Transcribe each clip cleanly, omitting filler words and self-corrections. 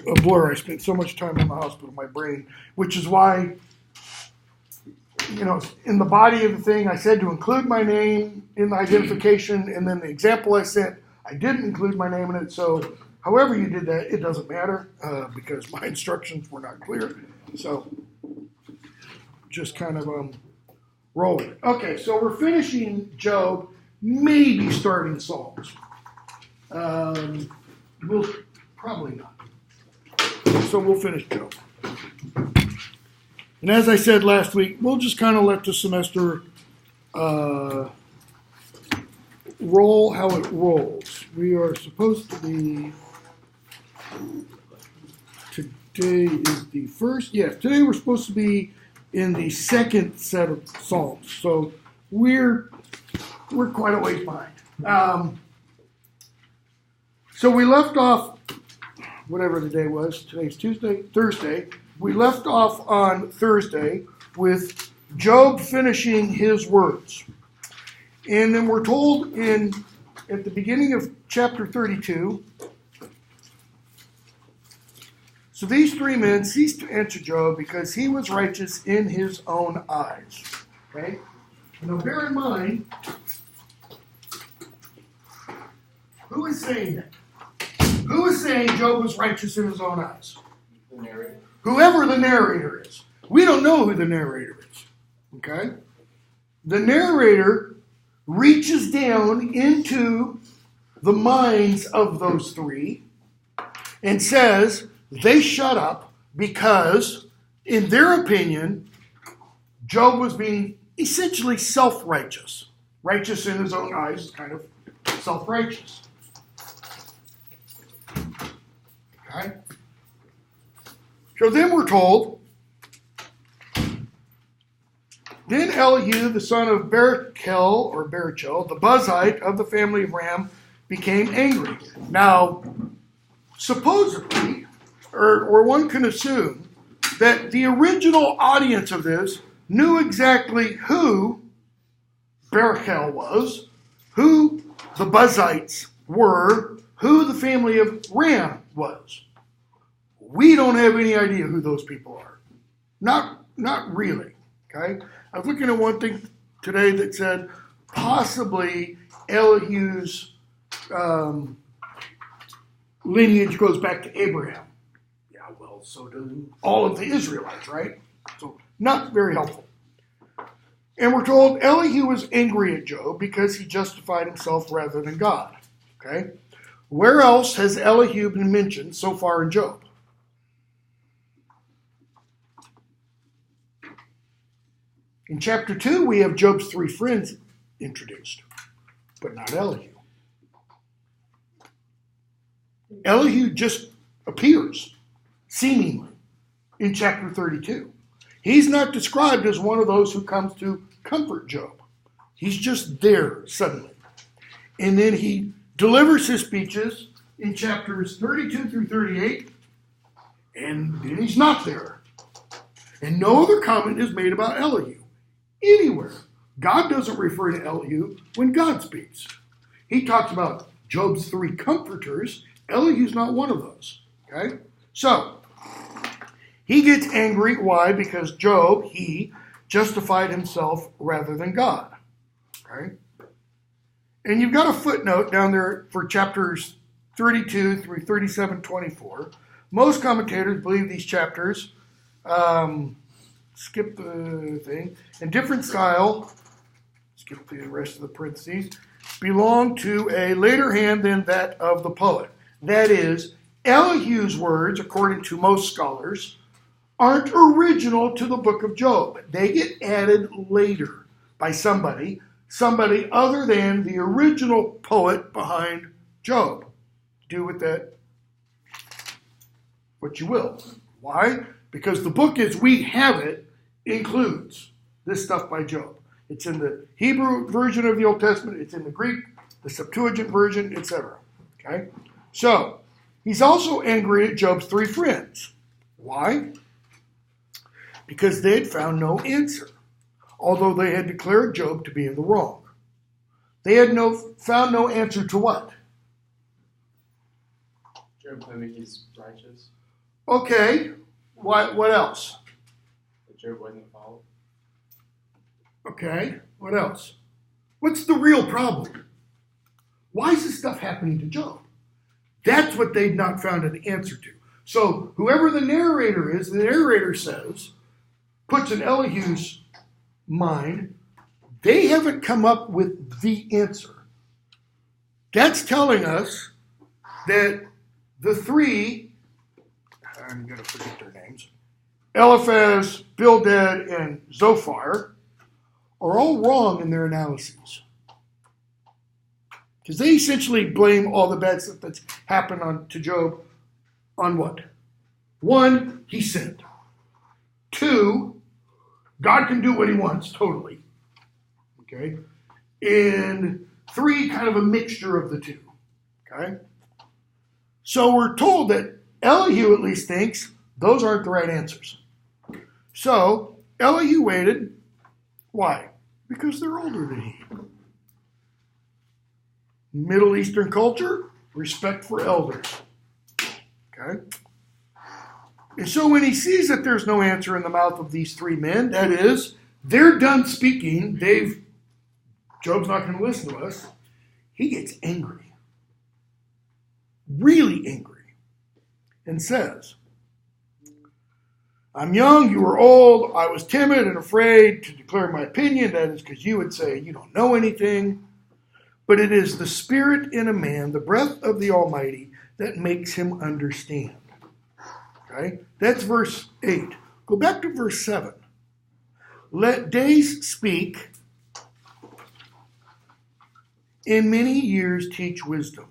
a blur. I spent so much time in the hospital, my brain, which is why, in the body of the thing, I said to include my name in the identification, and then the example I sent, I didn't include my name in it. So however you did that, it doesn't matter because my instructions were not clear. So just kind of rolling. Okay, so we're finishing Job, maybe starting Psalms. We'll probably not. So we'll finish Job. And as I said last week, we'll just kind of let the semester roll how it rolls. We are supposed to be, today is the first, yes, today we're supposed to be in the second set of Psalms. So we're quite a ways behind. So we left off, whatever the day was, today's Thursday. We left off on Thursday with Job finishing his words. And then we're told at the beginning of chapter 32, so these three men ceased to answer Job because he was righteous in his own eyes. Okay? Now bear in mind, who is saying that? Who is saying Job was righteous in his own eyes? The narrator. Whoever the narrator is. We don't know who the narrator is. Okay? The narrator reaches down into the minds of those three and says they shut up because, in their opinion, Job was being essentially self-righteous. Righteous in his own eyes is kind of self-righteous. Okay? So then we're told, then Elihu, the son of Barachel, the Buzite of the family of Ram, became angry. Now, supposedly, or one can assume, that the original audience of this knew exactly who Barachel was, who the Buzites were, who the family of Ram was. We don't have any idea who those people are. Not really. Okay? I was looking at one thing today that said possibly Elihu's lineage goes back to Abraham. Yeah, well, so do all of the Israelites, right? So not very helpful. And we're told Elihu was angry at Job because he justified himself rather than God. Okay? Where else has Elihu been mentioned so far in Job? In chapter 2, we have Job's three friends introduced, but not Elihu. Elihu just appears, seemingly, in chapter 32. He's not described as one of those who comes to comfort Job. He's just there suddenly. And then he delivers his speeches in chapters 32 through 38, and then he's not there. And no other comment is made about Elihu anywhere. God doesn't refer to Elihu when God speaks. He talks about Job's three comforters. Elihu's not one of those. Okay? So, he gets angry. Why? Because Job, he justified himself rather than God. Okay? And you've got a footnote down there for chapters 32 through 37:24. Most commentators believe these chapters, skip the thing, in different style, skip the rest of the parentheses, belong to a later hand than that of the poet. That is, Elihu's words, according to most scholars, aren't original to the book of Job. They get added later by somebody other than the original poet behind Job. Do with that what you will. Why? Because the book as we have it includes this stuff by Job. It's in the Hebrew version of the Old Testament. It's in the Greek, the Septuagint version, etc. Okay? So, he's also angry at Job's three friends. Why? Because they had found no answer, although they had declared Job to be in the wrong. They had found no answer to what? Job claiming he's righteous. Okay, what else? That Job wasn't followed. Okay, what else? What's the real problem? Why is this stuff happening to Job? That's what they've not found an answer to. So whoever the narrator is, the narrator says, puts in Elihu's mind, they haven't come up with the answer. That's telling us that the three, I'm going to forget their names, Eliphaz, Bildad, and Zophar, are all wrong in their analyses. Because they essentially blame all the bad stuff that's happened to Job on what? One, he sinned. Two, God can do what he wants totally. Okay? And three, kind of a mixture of the two. Okay? So we're told that Elihu at least thinks those aren't the right answers. So Elihu waited. Why? Because they're older than he. Middle Eastern culture, respect for elders. Okay? And so when he sees that there's no answer in the mouth of these three men, that is, they're done speaking, Job's not going to listen to us, he gets angry. Really angry. And says, I'm young, you are old, I was timid and afraid to declare my opinion. That is because you would say you don't know anything. But it is the spirit in a man, the breath of the Almighty, that makes him understand. Okay? That's verse 8. Go back to verse 7. Let days speak, and many years teach wisdom.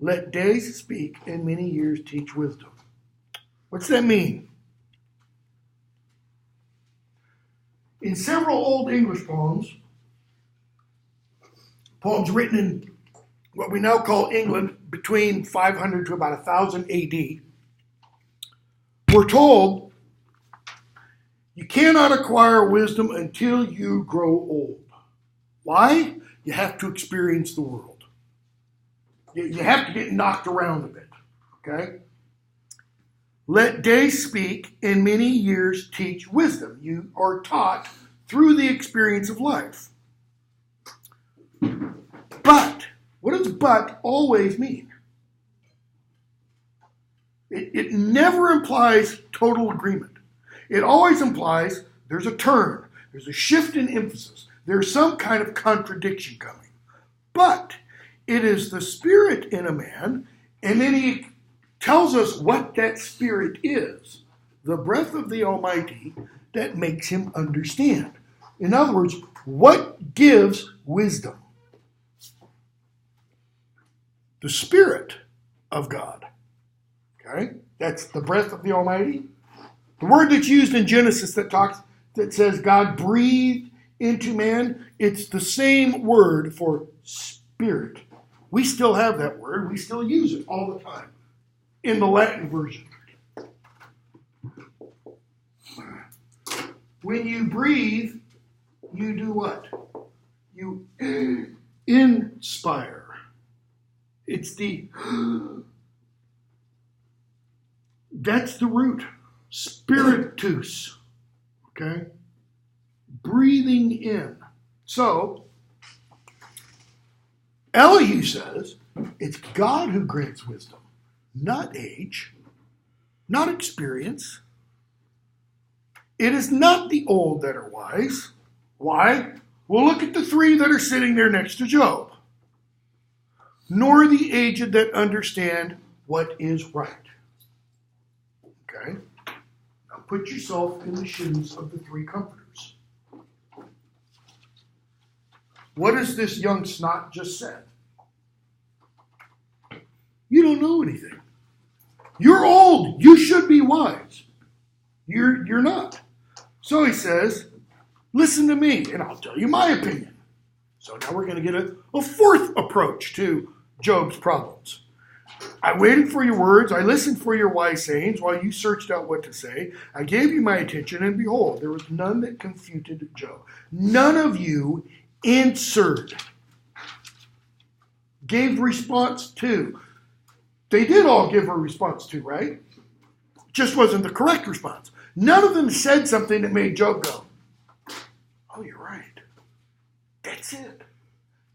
Let days speak, and many years teach wisdom. What's that mean? In several Old English poems written in what we now call England between 500 to about 1000 AD, we're told you cannot acquire wisdom until you grow old. Why? You have to experience the world. You have to get knocked around a bit. Okay? Let days speak and many years teach wisdom. You are taught through the experience of life. But, what does but always mean? It never implies total agreement. It always implies there's a turn, there's a shift in emphasis, there's some kind of contradiction coming. But it is the spirit in a man, and then he tells us what that spirit is, the breath of the Almighty that makes him understand. In other words, what gives wisdom? The Spirit of God. Okay? That's the breath of the Almighty. The word that's used in Genesis that says God breathed into man, it's the same word for spirit. We still have that word. We still use it all the time in the Latin version. When you breathe, you do what? You inspire. It's that's the root. Spiritus. Okay? Breathing in. So, Elihu says, it's God who grants wisdom, not age, not experience. It is not the old that are wise. Why? Well, look at the three that are sitting there next to Job. Nor the aged that understand what is right. Okay? Now put yourself in the shoes of the three comforters. What has this young snot just said? You don't know anything. You're old. You should be wise. You're not. So he says, listen to me, and I'll tell you my opinion. So now we're going to get a fourth approach to Job's problems. I waited for your words. I listened for your wise sayings while you searched out what to say. I gave you my attention, and behold, there was none that confuted Job. None of you answered, gave response to, they did all give a response to, right? Just wasn't the correct response. None of them said something that made Job go, oh, you're right. That's it.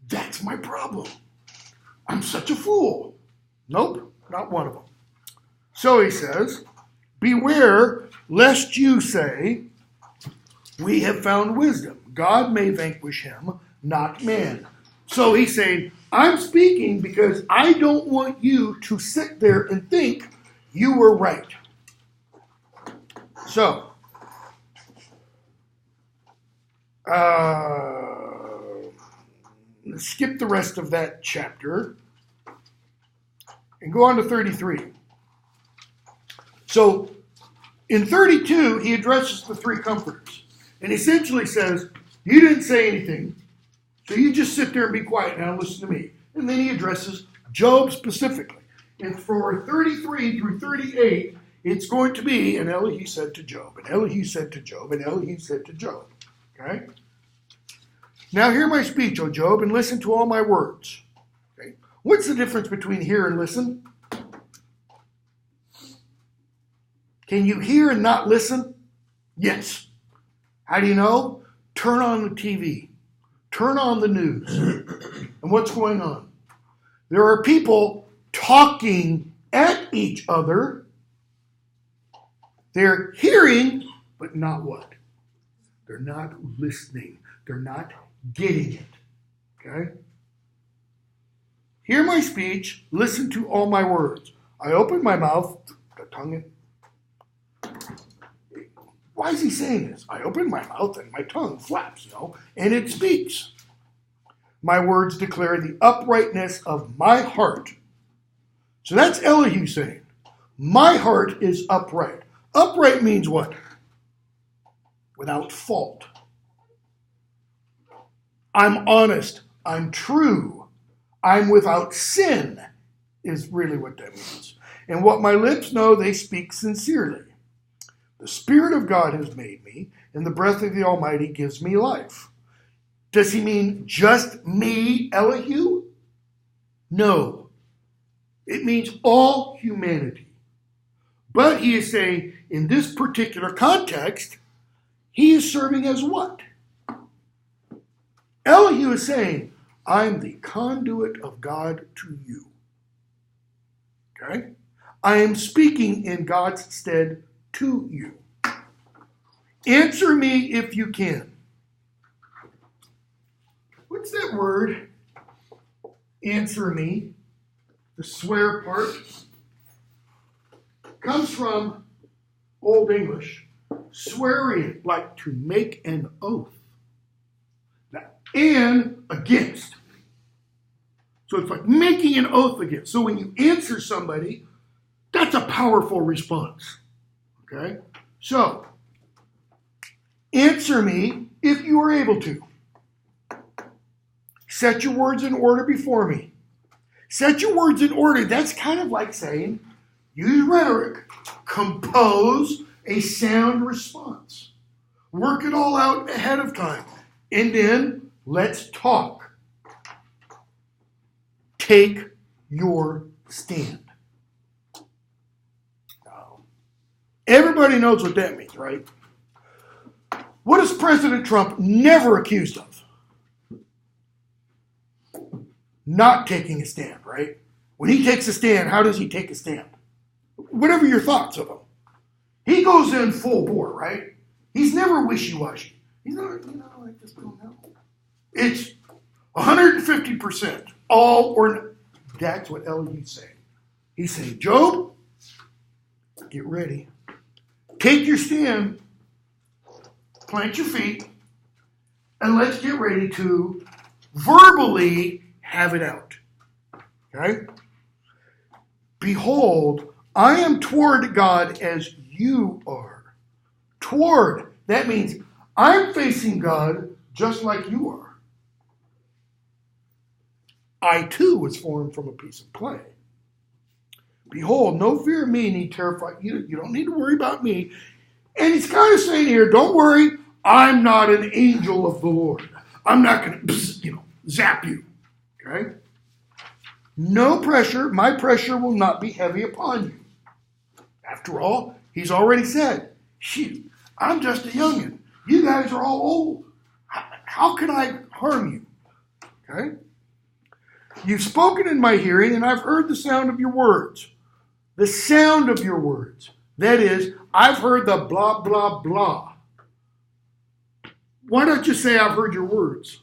That's my problem. I'm such a fool. Nope, not one of them. So he says, beware lest you say, we have found wisdom. God may vanquish him, not man. So he's saying, I'm speaking because I don't want you to sit there and think you were right. So, let's skip the rest of that chapter and go on to 33. So, in 32, he addresses the three comforters and essentially says, you didn't say anything, so you just sit there and be quiet now and listen to me. And then he addresses Job specifically. And for 33 through 38, it's going to be, and Elihu said to Job, and Elihu said to Job, and Elihu said to Job. Okay? Now hear my speech, O Job, and listen to all my words. Okay? What's the difference between hear and listen? Can you hear and not listen? Yes. How do you know? Turn on the TV. Turn on the news. And what's going on? There are people talking at each other. They're hearing, but not what? They're not listening. They're not getting it. Okay? Hear my speech. Listen to all my words. I open my mouth, the tongue in. Why is he saying this? I open my mouth and my tongue flaps, and it speaks. My words declare the uprightness of my heart. So that's Elihu saying, my heart is upright. Upright means what? Without fault. I'm honest. I'm true. I'm without sin is really what that means. And what my lips know, they speak sincerely. The Spirit of God has made me, and the breath of the Almighty gives me life. Does he mean just me, Elihu? No. It means all humanity. But he is saying, in this particular context, he is serving as what? Elihu is saying, I'm the conduit of God to you. Okay? I am speaking in God's stead to you. Answer me if you can. What's that word? Answer me. The swear part comes from Old English. Swearing, like to make an oath. Now, and against. So it's like making an oath against. So when you answer somebody, that's a powerful response. Okay? So, answer me if you are able to. Set your words in order before me. Set your words in order. That's kind of like saying, use rhetoric, compose a sound response. Work it all out ahead of time. And then, let's talk. Take your stand. Everybody knows what that means, right? What is President Trump never accused of? Not taking a stand, right? When he takes a stand, how does he take a stand? Whatever your thoughts of him. He goes in full bore, right? He's never wishy-washy. He's not, I just don't know. It's 150%, all or no. That's what Elihu's saying. He's saying, Job, get ready. Take your stand, plant your feet, and let's get ready to verbally have it out. Okay? Behold, I am toward God as you are. Toward, that means I'm facing God just like you are. I too was formed from a piece of clay. Behold, no fear of me need terrify you. You don't need to worry about me. And he's kind of saying here, don't worry, I'm not an angel of the Lord. I'm not going to, zap you. Okay? No pressure, my pressure will not be heavy upon you. After all, he's already said, shoot, I'm just a youngin'. You guys are all old. How can I harm you? Okay? You've spoken in my hearing, and I've heard the sound of your words. The sound of your words. That is, I've heard the blah, blah, blah. Why don't you say I've heard your words?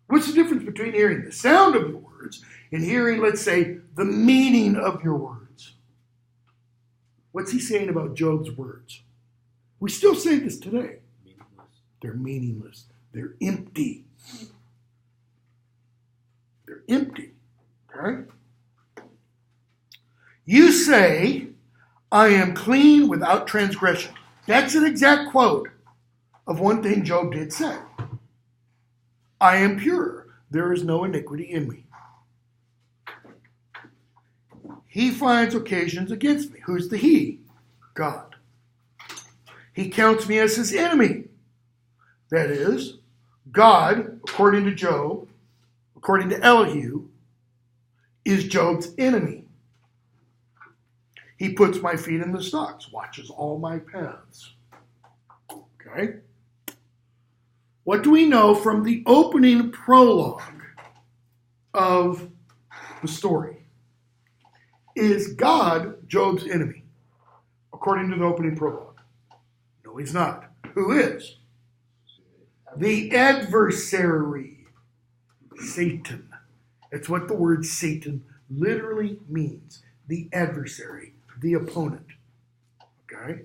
What's the difference between hearing the sound of your words and hearing, let's say, the meaning of your words? What's he saying about Job's words? We still say this today. Meaningless. They're meaningless. They're empty. They're empty. Okay? You say, I am clean without transgression. That's an exact quote of one thing Job did say. I am pure. There is no iniquity in me. He finds occasions against me. Who's the he? God. He counts me as his enemy. That is, God, according to Job, according to Elihu, is Job's enemy. He puts my feet in the stocks, watches all my paths. Okay? What do we know from the opening prologue of the story? Is God Job's enemy? According to the opening prologue. No, he's not. Who is? The adversary. Satan. That's what the word Satan literally means. The adversary. The opponent. Okay?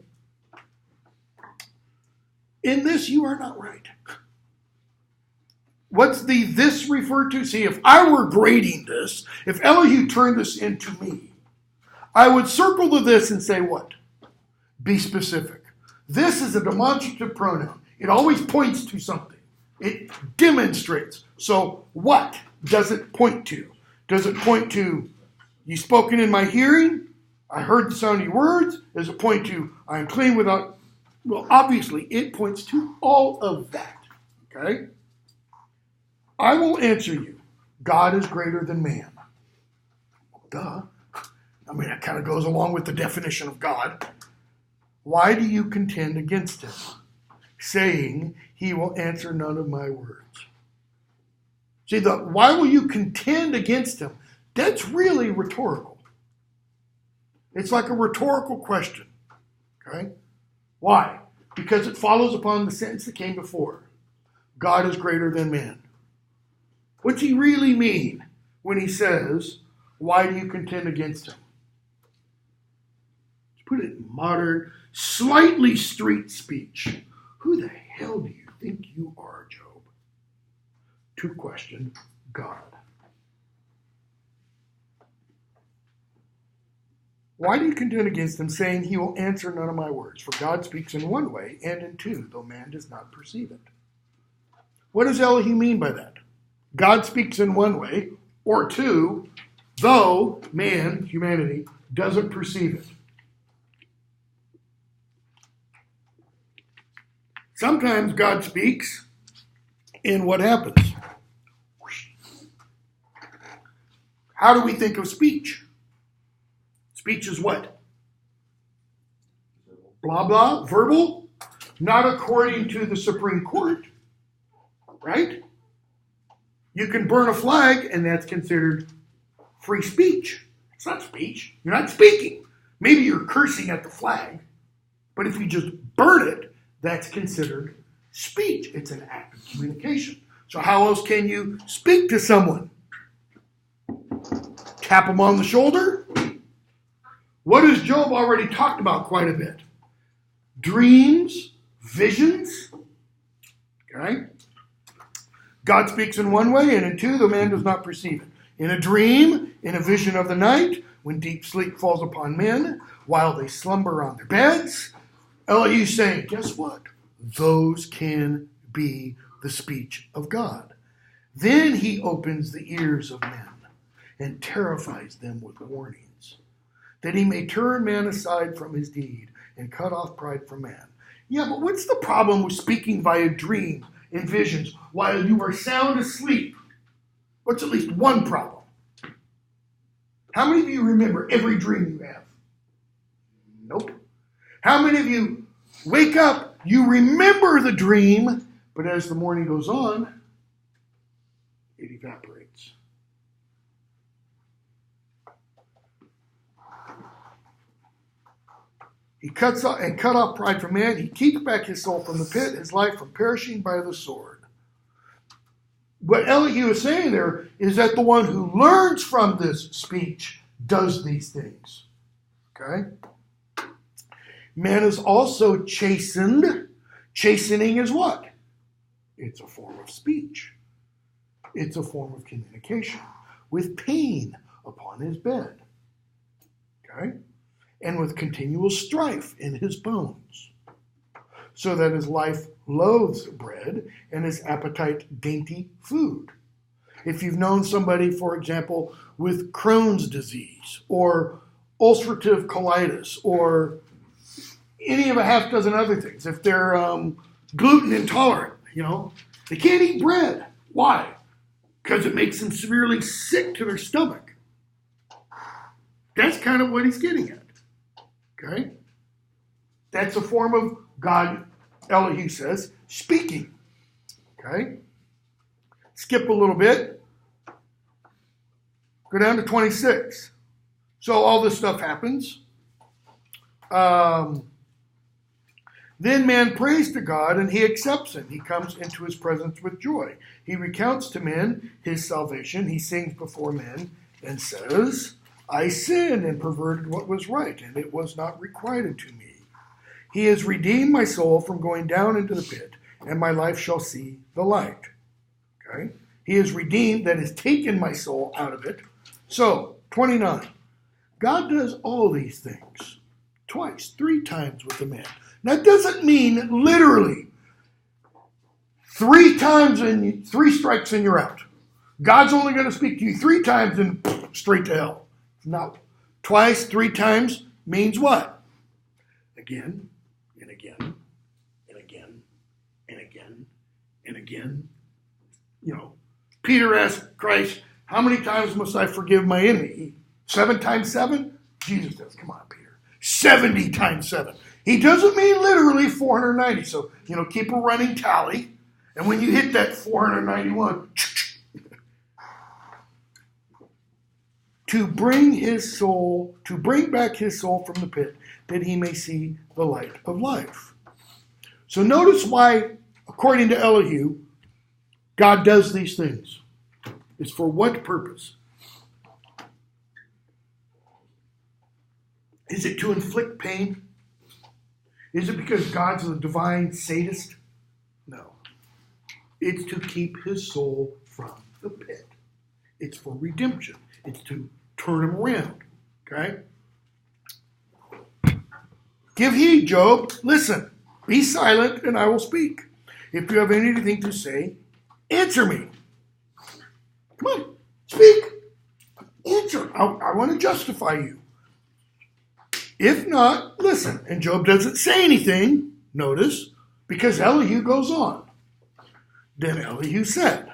In this, you are not right. What's the this referred to? See, if I were grading this, if Elihu turned this into me, I would circle the this and say what? Be specific. This is a demonstrative pronoun. It always points to something. It demonstrates. So what does it point to? Does it point to, you spoken in my hearing? I heard the sound of your words. Does it point to, I am clean without, well, obviously it points to all of that. Okay? I will answer you. God is greater than man. Duh. I mean, that kind of goes along with the definition of God. Why do you contend against him, saying he will answer none of my words? See, why will you contend against him? That's really rhetorical. It's like a rhetorical question. Okay? Why? Because it follows upon the sentence that came before. God is greater than man. What's he really mean when he says, why do you contend against him? To put it in modern, slightly street speech. Who the hell do you think you are, Job? To question God. Why do you contend against him, saying he will answer none of my words? For God speaks in one way and in two, though man does not perceive it. What does Elihu mean by that? God speaks in one way, or two, though man, humanity, doesn't perceive it. Sometimes God speaks, and what happens? How do we think of speech? Speech is what? Blah, blah, verbal, not according to the Supreme Court, right? You can burn a flag, and that's considered free speech. It's not speech. You're not speaking. Maybe you're cursing at the flag, but if you just burn it, that's considered speech. It's an act of communication. So how else can you speak to someone? Tap them on the shoulder? What has Job already talked about quite a bit? Dreams, visions. Okay? God speaks in one way, and in two, the man does not perceive it. In a dream, in a vision of the night, when deep sleep falls upon men, while they slumber on their beds, Elihu saying, guess what? Those can be the speech of God. Then he opens the ears of men and terrifies them with warnings, that he may turn man aside from his deed and cut off pride from man. Yeah, but what's the problem with speaking via dreams and visions while you are sound asleep? What's at least one problem? How many of you remember every dream you have? Nope. How many of you wake up, you remember the dream, but as the morning goes on, it evaporates? He cut off pride from man. He keeps back his soul from the pit, his life from perishing by the sword. What Elihu is saying there is that the one who learns from this speech does these things. Okay? Man is also chastened. Chastening is what? It's a form of speech. It's a form of communication with pain upon his bed. Okay? And with continual strife in his bones, so that his life loathes bread and his appetite dainty food. If you've known somebody, for example, with Crohn's disease or ulcerative colitis or any of a half dozen other things, if they're gluten intolerant, they can't eat bread. Why? Because it makes them severely sick to their stomach. That's kind of what he's getting at. Okay? That's a form of God, Elihu says, speaking. Okay? Skip a little bit. Go down to 26. So all this stuff happens. Then man prays to God and he accepts him. He comes into his presence with joy. He recounts to men his salvation. He sings before men and says, I sinned and perverted what was right, and it was not requited to me. He has redeemed my soul from going down into the pit, and my life shall see the light. Okay? He has redeemed, that has taken my soul out of it. So, 29. God does all these things twice, 3 times with a man. That doesn't mean literally 3 times and 3 strikes and you're out. God's only going to speak to you 3 times and straight to hell. No. Twice, 3 times means what? Again, and again, and again, and again, and again. Peter asked Christ, how many times must I forgive my enemy? 7 times 7? Jesus says, come on, Peter. 70 times 7. He doesn't mean literally 490. So, keep a running tally. And when you hit that 491, to bring back his soul from the pit, that he may see the light of life. So notice why, according to Elihu, God does these things. It's for what purpose? Is it to inflict pain? Is it because God's a divine sadist? No. It's to keep his soul from the pit. It's for redemption. It's to turn him around. Okay? Give heed, Job. Listen. Be silent, and I will speak. If you have anything to say, answer me. Come on. Speak. Answer. I want to justify you. If not, listen. And Job doesn't say anything, notice, because Elihu goes on. Then Elihu said.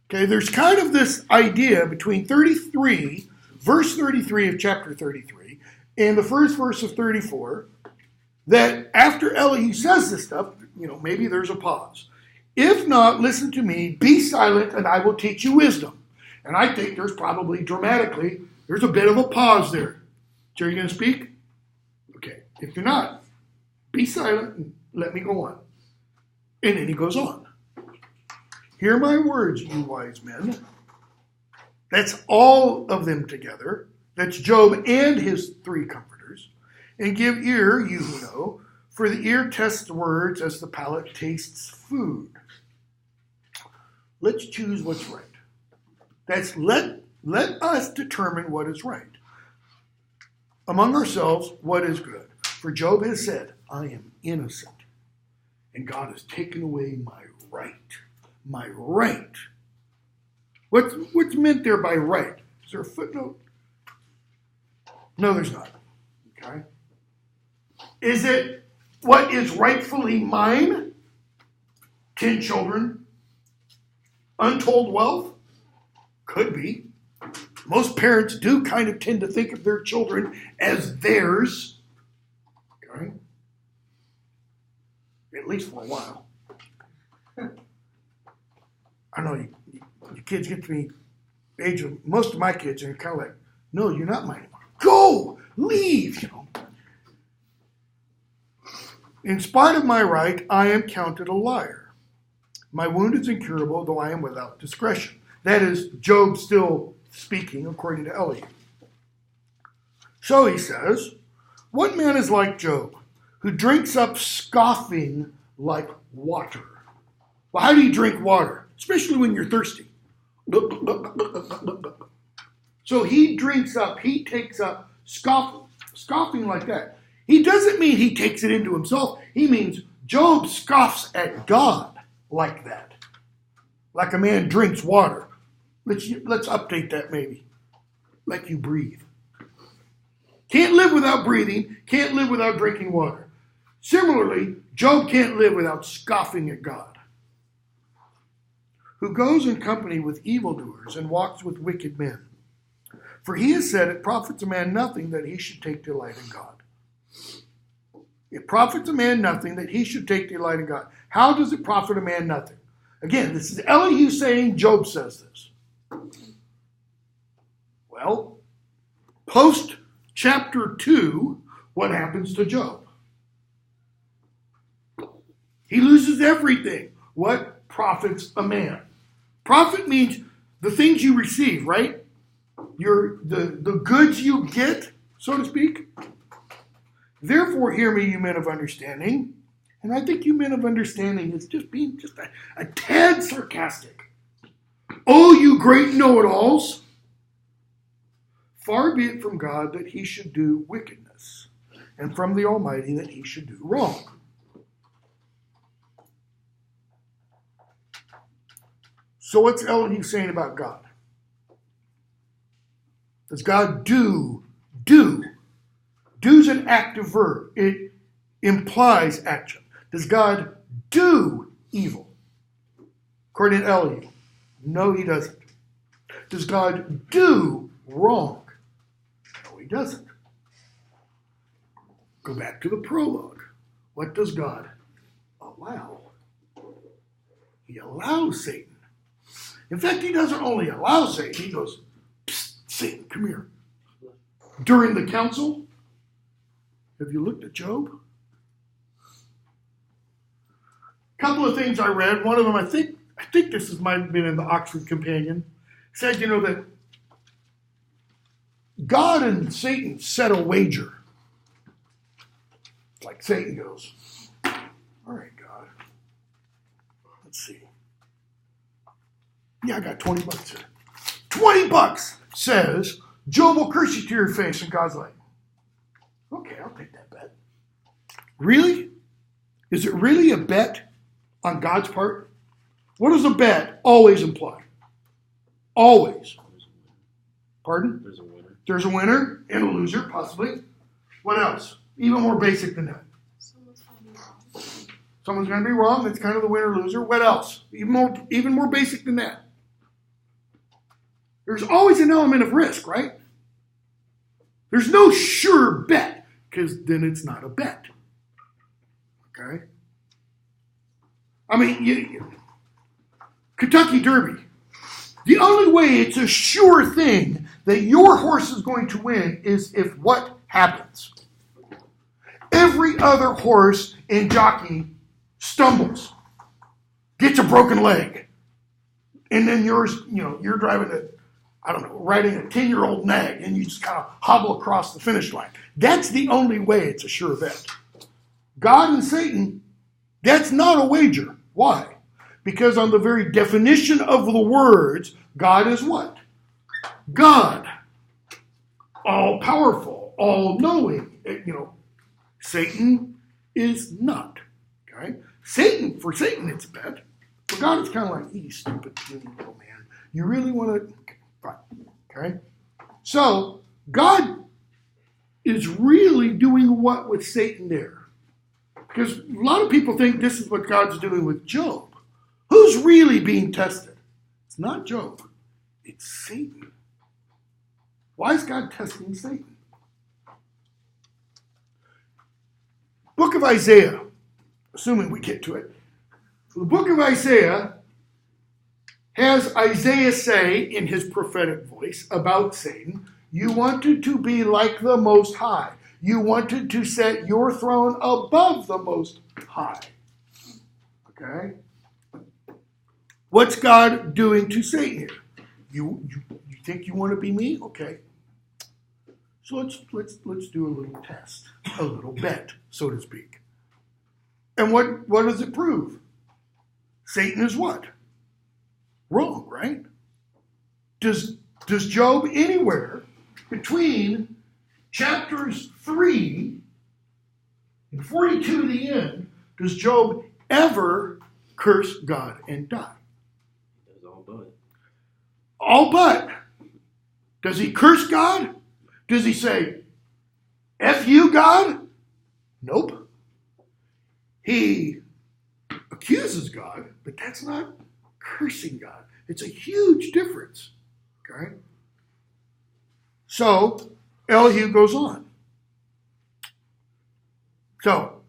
Okay, there's kind of this idea between verse 33 of chapter 33, and the first verse of 34, that after Elihu says this stuff, maybe there's a pause. If not, listen to me, be silent, and I will teach you wisdom. And I think there's probably dramatically, there's a bit of a pause there. So you're going to speak? Okay. If you're not, be silent and let me go on. And then he goes on. Hear my words, you wise men. That's all of them together. That's Job and his 3 comforters. And give ear, you who know, for the ear tests words as the palate tastes food. Let's choose what's right. That's let us determine what is right. Among ourselves, what is good. For Job has said, I am innocent, and God has taken away my right. My right. What's meant there by right? Is there a footnote? No, there's not. Okay. Is it what is rightfully mine? 10 children? Untold wealth? Could be. Most parents do kind of tend to think of their children as theirs. Okay? At least for a while. I know your kids get to be the age of most of my kids, and you're kind of like, no, you're not mine anymore. Go! Leave! In spite of my right, I am counted a liar. My wound is incurable, though I am without discretion. That is Job still speaking, according to Elihu. So he says, what man is like Job, who drinks up scoffing like water? Well, how do you drink water? Especially when you're thirsty. So he takes up scoffing like that. He doesn't mean he takes it into himself. He means Job scoffs at God like that. Like a man drinks water. Let's update that maybe. Like you breathe. Can't live without breathing. Can't live without drinking water. Similarly, Job can't live without scoffing at God. Who goes in company with evildoers and walks with wicked men. For he has said, it profits a man nothing that he should take delight in God. It profits a man nothing that he should take delight in God. How does it profit a man nothing? Again, this is Elihu saying, Job says this. Well, post chapter 2, what happens to Job? He loses everything. What profits a man? Profit means the things you receive, right? The goods you get, so to speak. Therefore, hear me, you men of understanding. And I think you men of understanding is just being just a tad sarcastic. Oh, you great know-it-alls. Far be it from God that he should do wickedness, and from the Almighty that he should do wrong. So what's Elihu saying about God? Does God do? Do's an active verb. It implies action. Does God do evil? According to Elihu, no, he doesn't. Does God do wrong? No, he doesn't. Go back to the prologue. What does God allow? He allows Satan. In fact, he doesn't only allow Satan, he goes, psst, Satan, come here. During the council, have you looked at Job? A couple of things I read. One of them, I think this might have been in the Oxford Companion, said, that God and Satan set a wager. Like Satan goes, all right, God, let's see. Yeah, I got $20 here. $20 says, Job will curse you to your face, and God's like, okay, I'll take that bet. Really? Is it really a bet on God's part? What does a bet always imply? Always. Pardon? There's a winner. There's a winner and a loser, possibly. What else? Even more basic than that. Someone's going to be wrong. That's kind of the winner-loser. What else? Even more basic than that. There's always an element of risk, right? There's no sure bet, because then it's not a bet. Okay? I mean, Kentucky Derby. The only way it's a sure thing that your horse is going to win is if what happens? Every other horse in jockey stumbles, gets a broken leg, and then yours, you're driving riding a 10-year-old nag, and you just kind of hobble across the finish line. That's the only way it's a sure bet. God and Satan, that's not a wager. Why? Because on the very definition of the words, God is what? God. All-powerful, all-knowing. Satan is not. Okay? For Satan, it's a bet. For God, it's kind of like, you stupid little man. You really want to... Fine. Okay? So, God is really doing what with Satan there? Because a lot of people think this is what God's doing with Job. Who's really being tested? It's not Job. It's Satan. Why is God testing Satan? Book of Isaiah, assuming we get to it. The book of Isaiah has Isaiah say in his prophetic voice about Satan, you wanted to be like the Most High. You wanted to set your throne above the Most High. Okay? What's God doing to Satan here? You think you want to be me? Okay. So let's do a little test, a little bet, so to speak. And what does it prove? Satan is what? Wrong, right? Does Job anywhere between chapters 3 and 42 to the end, does Job ever curse God and die? He does all but. All but. Does he curse God? Does he say, F you, God? Nope. He accuses God, but that's not cursing God. It's a huge difference. Okay? So, Elihu goes on. So,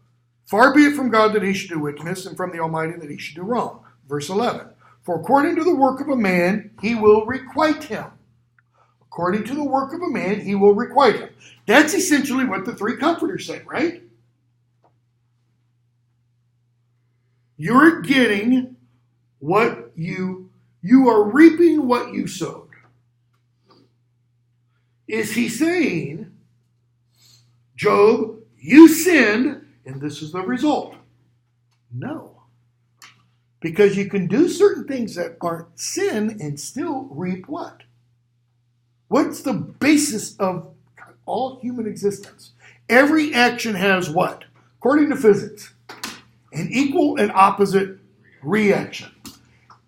far be it from God that he should do wickedness, and from the Almighty that he should do wrong. Verse 11. For according to the work of a man, he will requite him. According to the work of a man, he will requite him. That's essentially what the three comforters say, right? You're getting what you are reaping what you sowed. Is he saying, Job, you sinned, and this is the result? No. Because you can do certain things that aren't sin and still reap what? What's the basis of all human existence? Every action has what? According to physics, an equal and opposite reaction.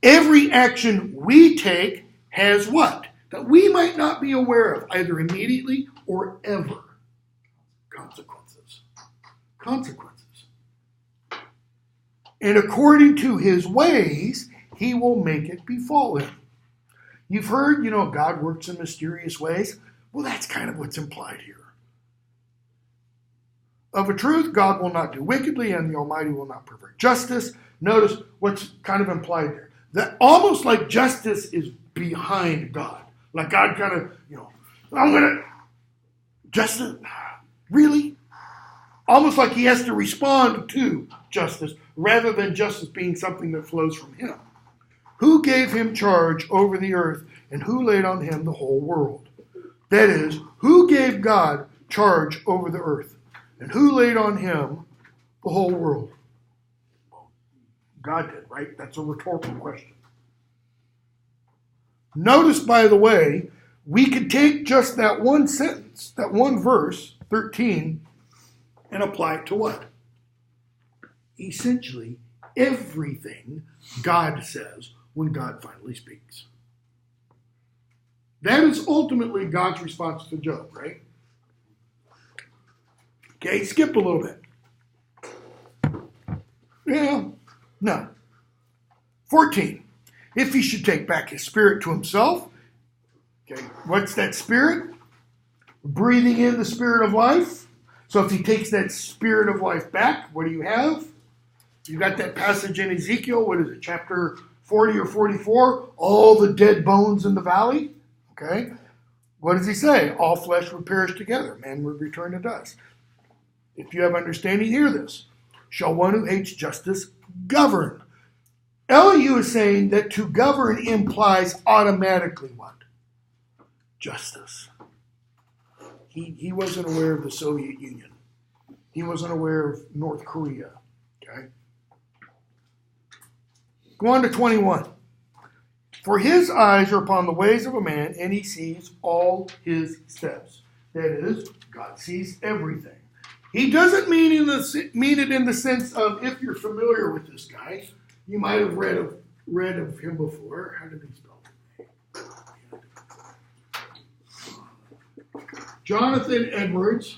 Every action we take has what? That we might not be aware of, either immediately or ever. Consequences. Consequences. And according to his ways, he will make it befall him. You've heard, God works in mysterious ways. Well, that's kind of what's implied here. Of a truth, God will not do wickedly, and the Almighty will not pervert justice. Notice what's kind of implied there. That almost like justice is behind God. Like God kind of, I'm going to, justice, really? Almost like he has to respond to justice rather than justice being something that flows from him. Who gave him charge over the earth, and who laid on him the whole world? That is, who gave God charge over the earth, and who laid on him the whole world? God did, right? That's a rhetorical question. Notice, by the way, we could take just that one sentence, that one verse, 13, and apply it to what? Essentially, everything God says when God finally speaks. That is ultimately God's response to Job, right? Okay, skip a little bit. Yeah, no. 14. If he should take back his spirit to himself, okay, what's that spirit? Breathing in the spirit of life. So if he takes that spirit of life back, what do you have? You got that passage in Ezekiel, what is it, chapter 40 or 44? All the dead bones in the valley. Okay. What does he say? All flesh would perish together. Man would return to dust. If you have understanding, hear this. Shall one who hates justice govern? Elihu is saying that to govern implies automatically what? Justice. He wasn't aware of the Soviet Union. He wasn't aware of North Korea. Okay. Go on to 21. For his eyes are upon the ways of a man, and he sees all his steps. That is, God sees everything. He doesn't mean it in the sense of, if you're familiar with this guy, you might have read of him before. How did he spell it? Jonathan Edwards,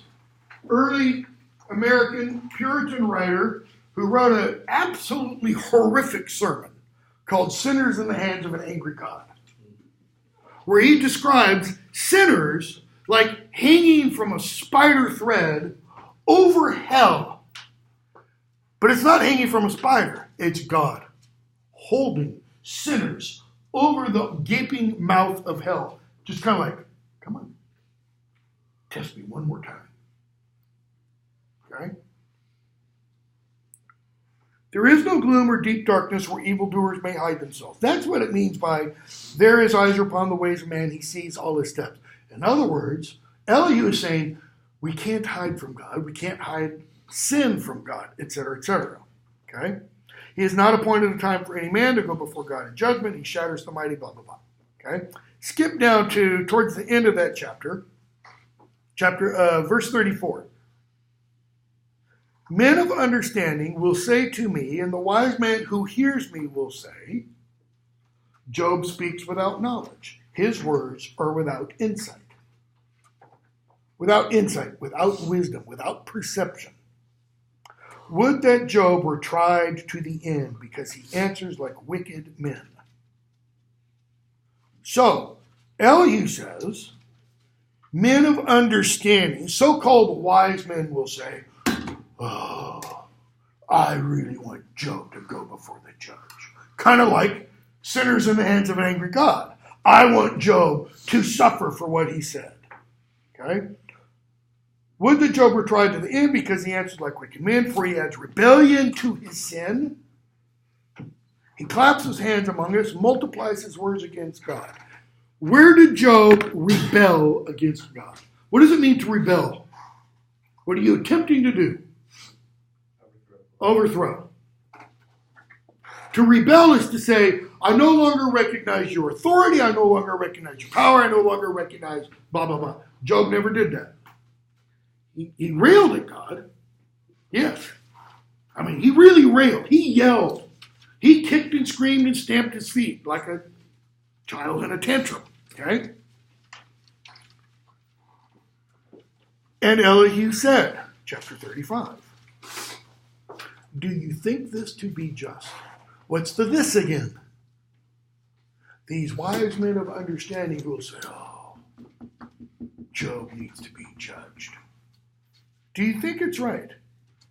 early American Puritan writer who wrote an absolutely horrific sermon called Sinners in the Hands of an Angry God, where he describes sinners like hanging from a spider thread over hell. But it's not hanging from a spider. It's God holding sinners over the gaping mouth of hell. Just kind of like, come on, test me one more time. Okay? There is no gloom or deep darkness where evildoers may hide themselves. That's what it means by, there his eyes are upon the ways of man, he sees all his steps. In other words, Elihu is saying, we can't hide from God, we can't hide sin from God, etc., etc. Okay? He has not appointed a time for any man to go before God in judgment. He shatters the mighty, blah, blah, blah. Okay? Skip down to, towards the end of that chapter, verse 34. Men of understanding will say to me, and the wise man who hears me will say, Job speaks without knowledge. His words are without insight. Without insight, without wisdom, without perception. Would that Job were tried to the end, because he answers like wicked men. So, Elihu says, men of understanding, so-called wise men will say, oh, I really want Job to go before the judge. Kind of like sinners in the hands of an angry God. I want Job to suffer for what he said. Okay? Would that Job were tried to the end, because he answered like wicked men, for he adds rebellion to his sin. He claps his hands among us, multiplies his words against God. Where did Job rebel against God? What does it mean to rebel? What are you attempting to do? Overthrow. To rebel is to say, I no longer recognize your authority, I no longer recognize your power, I no longer recognize blah, blah, blah. Job never did that. He railed at God. Yes. I mean, he really railed. He yelled. He kicked and screamed and stamped his feet like a child in a tantrum. Okay? And Elihu said, chapter 35, do you think this to be just? What's the this again? These wise men of understanding will say, oh, Job needs to be judged. Do you think it's right?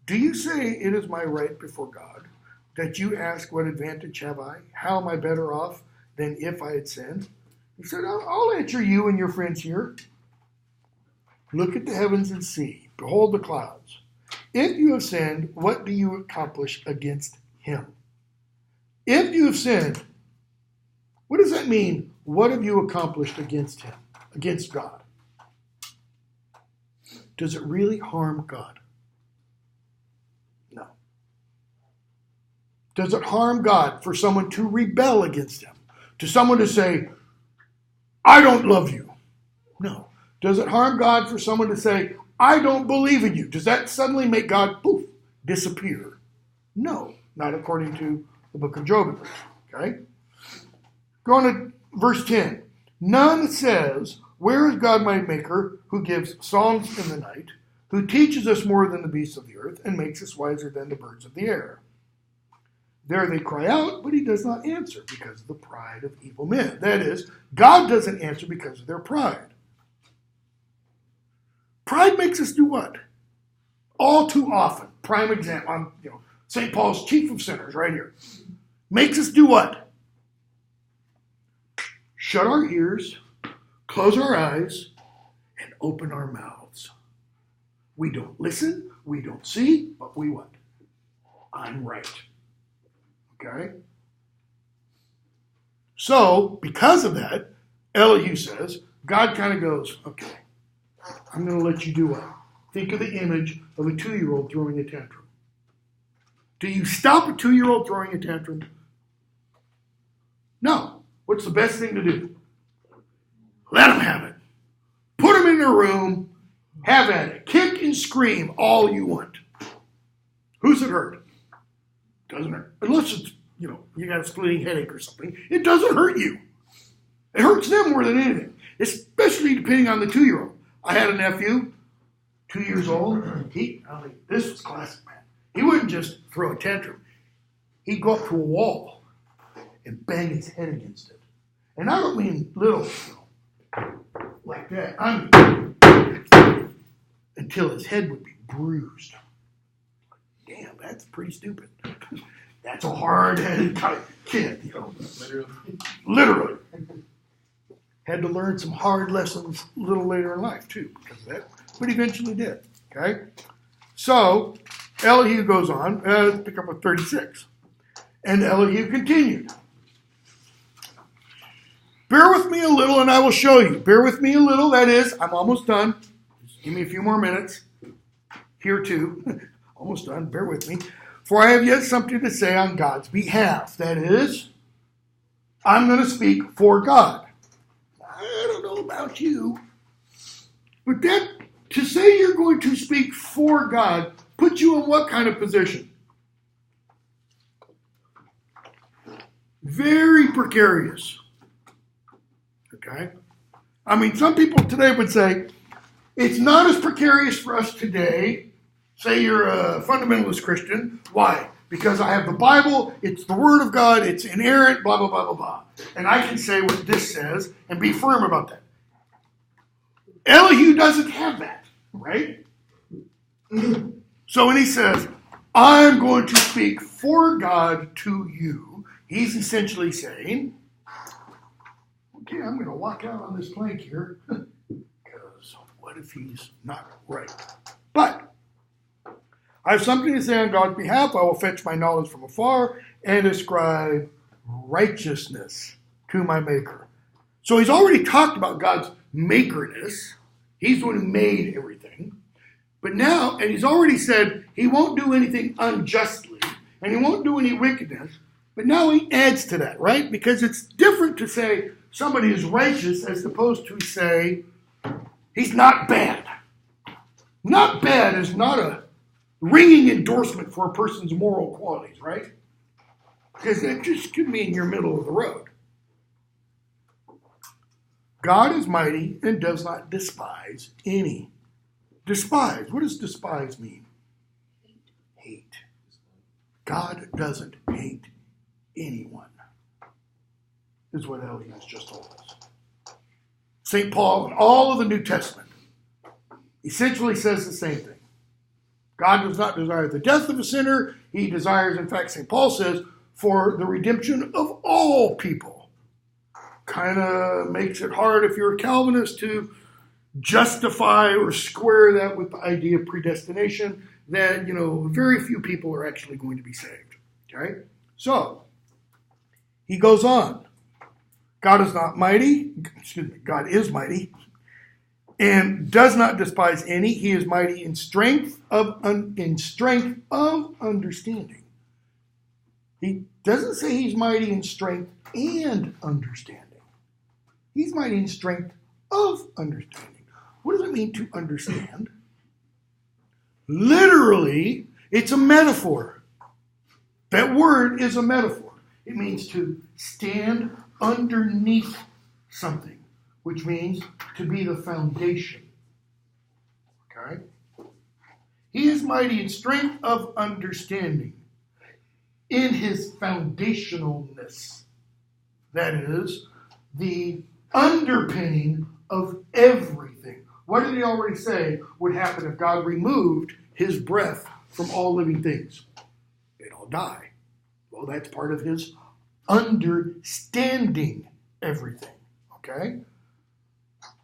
Do you say it is my right before God that you ask what advantage have I? How am I better off than if I had sinned? He said, I'll answer you and your friends here. Look at the heavens and see. Behold the clouds. If you have sinned, what do you accomplish against him? If you have sinned, what does that mean? What have you accomplished against him, against God? Does it really harm God? No. Does it harm God for someone to rebel against him? To someone to say, I don't love you? No. Does it harm God for someone to say, I don't believe in you? Does that suddenly make God, poof, disappear? No, not according to the book of Job. Okay? Going to verse 10. None says, where is God my maker, who gives songs in the night, who teaches us more than the beasts of the earth, and makes us wiser than the birds of the air? There they cry out, but he does not answer because of the pride of evil men. That is, God doesn't answer because of their pride. Pride makes us do what? All too often. Prime example, St. Paul's chief of sinners right here. Makes us do what? Shut our ears, close our eyes, and open our mouths. We don't listen, we don't see, but we what? I'm right. Okay? So, because of that, Elihu says, God kind of goes, okay, I'm going to let you do what? Think of the image of a 2-year-old throwing a tantrum. Do you stop a 2-year-old throwing a tantrum? No. What's the best thing to do? Let them have it. Put them in their room. Have at it. Kick and scream all you want. Who's it hurt? Doesn't hurt. Unless it's, you got a splitting headache or something. It doesn't hurt you. It hurts them more than anything. Especially depending on the 2-year-old. I had a nephew, 2 years old. This was classic, man. He wouldn't just throw a tantrum. He'd go up to a wall and bang his head against it. And I don't mean little, like that. I mean, until his head would be bruised. Damn, that's pretty stupid. That's a hard-headed kind of kid, you know. Literally. Had to learn some hard lessons a little later in life, too, because of that. But eventually did, okay? So, Elihu goes on. Let's pick up with 36. And Elihu continued. Bear with me a little and I will show you. Bear with me a little, that is, I'm almost done. Just give me a few more minutes. Here too. Almost done, bear with me. For I have yet something to say on God's behalf. That is, I'm going to speak for God. I don't know about you. But that, to say you're going to speak for God, puts you in what kind of position? Very precarious. Okay? I mean, some people today would say, it's not as precarious for us today. Say you're a fundamentalist Christian. Why? Because I have the Bible, it's the Word of God, it's inerrant, blah, blah, blah, blah, blah. And I can say what this says and be firm about that. Elihu doesn't have that, right? So when he says, I'm going to speak for God to you, he's essentially saying, okay, I'm going to walk out on this plank here, because what if he's not right? But I have something to say on God's behalf. I will fetch my knowledge from afar and ascribe righteousness to my Maker. So he's already talked about God's makerness. He's the one who made everything. But now, and he's already said he won't do anything unjustly, and he won't do any wickedness. But now he adds to that, right? Because it's different to say somebody is righteous as opposed to say he's not bad. Not bad is not a ringing endorsement for a person's moral qualities, right? Because that just could mean you're middle of the road. God is mighty and does not despise any. Despise. What does despise mean? Hate. God doesn't hate anyone, is what Elihu has just told us. St. Paul, in all of the New Testament, essentially says the same thing. God does not desire the death of a sinner. He desires, in fact, St. Paul says, for the redemption of all people. Kind of makes it hard if you're a Calvinist to justify or square that with the idea of predestination, that, very few people are actually going to be saved. Okay? So, he goes on. God is not mighty. God is mighty. And does not despise any. He is mighty in strength of understanding. He doesn't say he's mighty in strength and understanding. He's mighty in strength of understanding. What does it mean to understand? Literally, it's a metaphor. That word is a metaphor. It means to stand underneath something, which means to be the foundation. Okay? He is mighty in strength of understanding, in his foundationalness. That is, the underpinning of everything. What did he already say would happen if God removed his breath from all living things? They'd all die. Well, that's part of his understanding everything. Okay?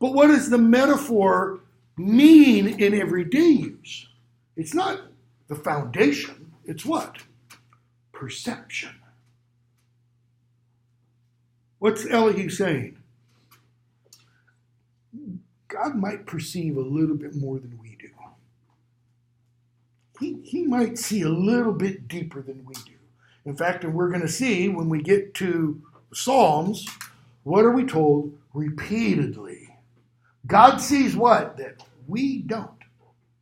But what does the metaphor mean in everyday use? It's not the foundation. It's what? Perception. What's Elihu saying? God might perceive a little bit more than we do. He might see a little bit deeper than we do. In fact, and we're going to see when we get to the Psalms, what are we told repeatedly? God sees what? That we don't.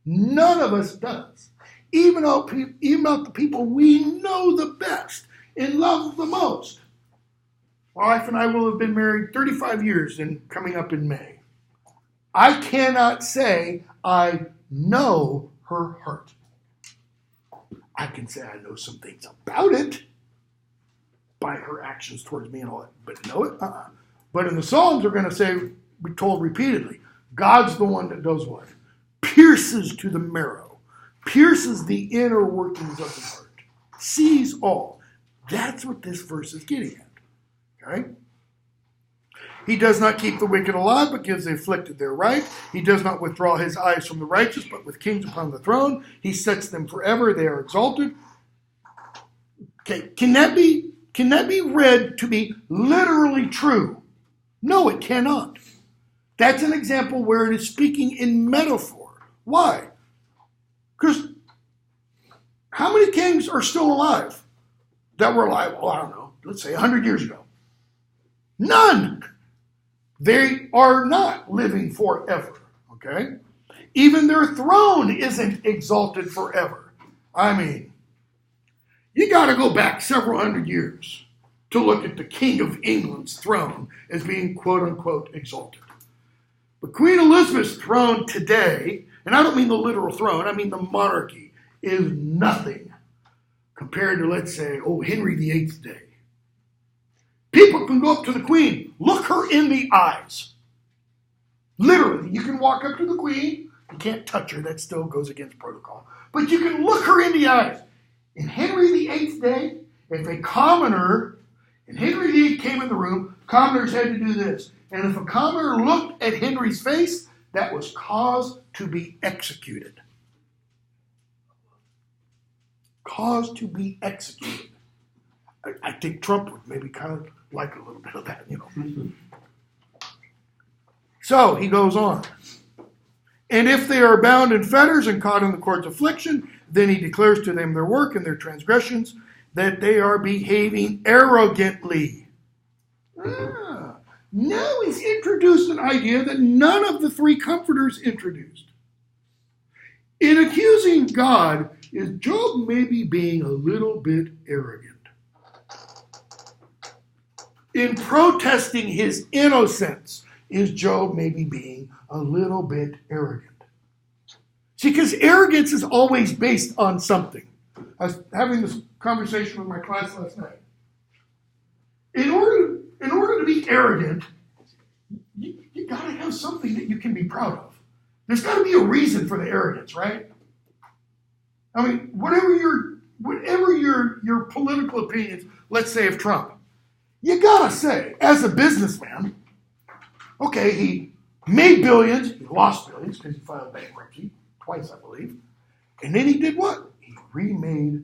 None of us does. Even about the people we know the best and love the most. My wife and I will have been married 35 years and coming up in May. I cannot say I know her heart. I can say I know some things about it by her actions towards me and all that, but know it? But in the Psalms, we're going to say, we're told repeatedly, God's the one that does what? Pierces to the marrow, pierces the inner workings of the heart, sees all. That's what this verse is getting at. Okay? He does not keep the wicked alive, but gives the afflicted their right. He does not withdraw his eyes from the righteous, but with kings upon the throne, he sets them forever. They are exalted. Okay, can that be read to be literally true? No, it cannot. That's an example where it is speaking in metaphor. Why? Because how many kings are still alive that were alive, well, I don't know, let's say 100 years ago? None. They are not living forever, okay? Even their throne isn't exalted forever. I mean, you got to go back several hundred years to look at the King of England's throne as being quote-unquote exalted. But Queen Elizabeth's throne today, and I don't mean the literal throne, I mean the monarchy, is nothing compared to, let's say, Henry VIII's day. People can go up to the Queen, look her in the eyes. Literally, you can walk up to the Queen. You can't touch her. That still goes against protocol. But you can look her in the eyes. In Henry VIII's day, if a commoner, and Henry VIII came in the room, commoners had to do this. And if a commoner looked at Henry's face, that was cause to be executed. Cause to be executed. I think Trump would maybe kind of like a little bit of that, So he goes on. And if they are bound in fetters and caught in the cords of affliction, then he declares to them their work and their transgressions, that they are behaving arrogantly. Now he's introduced an idea that none of the three comforters introduced. In accusing God, is Job maybe being a little bit arrogant? In protesting his innocence, is Job maybe being a little bit arrogant? See, because arrogance is always based on something. I was having this conversation with my class last night. In order to be arrogant, you got to have something that you can be proud of. There's got to be a reason for the arrogance, right? I mean, whatever your political opinions, let's say of Trump, you got to say, as a businessman, okay, he made billions, he lost billions because he filed bankruptcy twice, I believe. And then he did what? He remade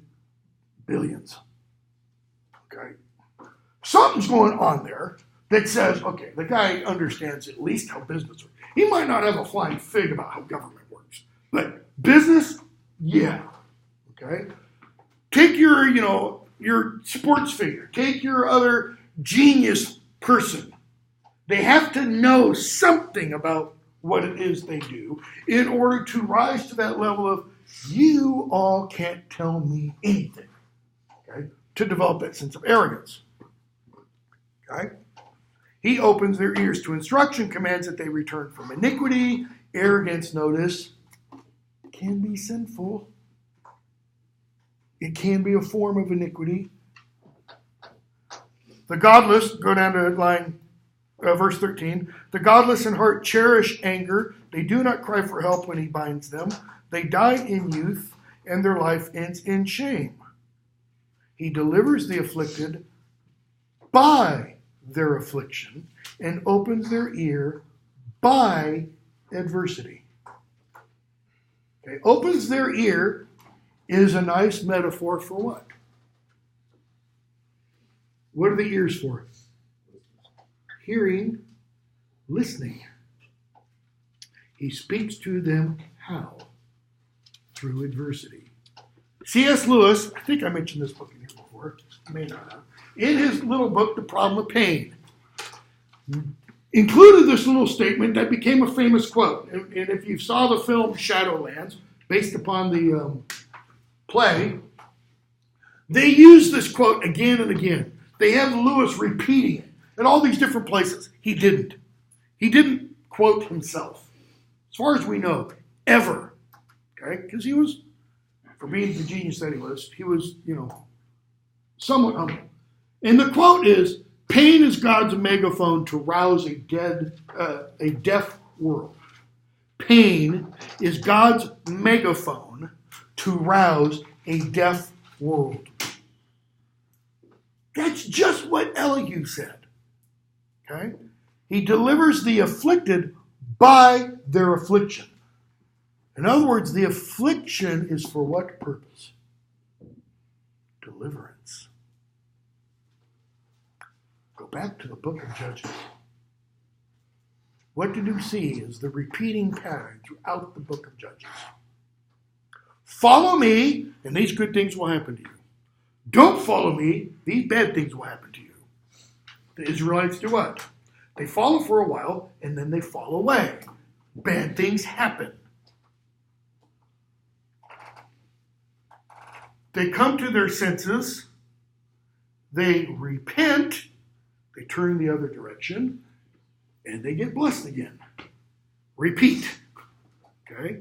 billions. Okay? Something's going on there that says, okay, the guy understands at least how business works. He might not have a flying fig about how government works, but business, yeah. Okay? Take your sports figure. Take your other genius person. They have to know something about what it is they do in order to rise to that level of, you all can't tell me anything. Okay? To develop that sense of arrogance. Okay? He opens their ears to instruction, commands that they return from iniquity. Arrogance, notice, can be sinful. It can be a form of iniquity. The godless, go down to verse 13. The godless in heart cherish anger. They do not cry for help when he binds them. They die in youth, and their life ends in shame. He delivers the afflicted by their affliction and opens their ear by adversity. Okay, opens their ear is a nice metaphor for what? What are the ears for? Hearing, listening. He speaks to them how? Through adversity. C.S. Lewis, I think I mentioned this book in here before, I may not have, in his little book, The Problem of Pain, included this little statement that became a famous quote. And if you saw the film Shadowlands, based upon the play, they use this quote again and again. They have Lewis repeating it in all these different places. He didn't. He didn't quote himself, as far as we know, ever. Okay? Because he was, for being the genius that he was, somewhat humble. And the quote is, pain is God's megaphone to rouse a deaf world. Pain is God's megaphone to rouse a deaf world. That's just what Elihu said. Okay? He delivers the afflicted by their affliction. In other words, the affliction is for what purpose? Deliverance. Go back to the book of Judges. What did you see is the repeating pattern throughout the book of Judges. Follow me, and these good things will happen to you. Don't follow me, these bad things will happen to you. The Israelites do what? They follow for a while, and then they fall away. Bad things happen. They come to their senses. They repent. They turn the other direction. And they get blessed again. Repeat. Okay?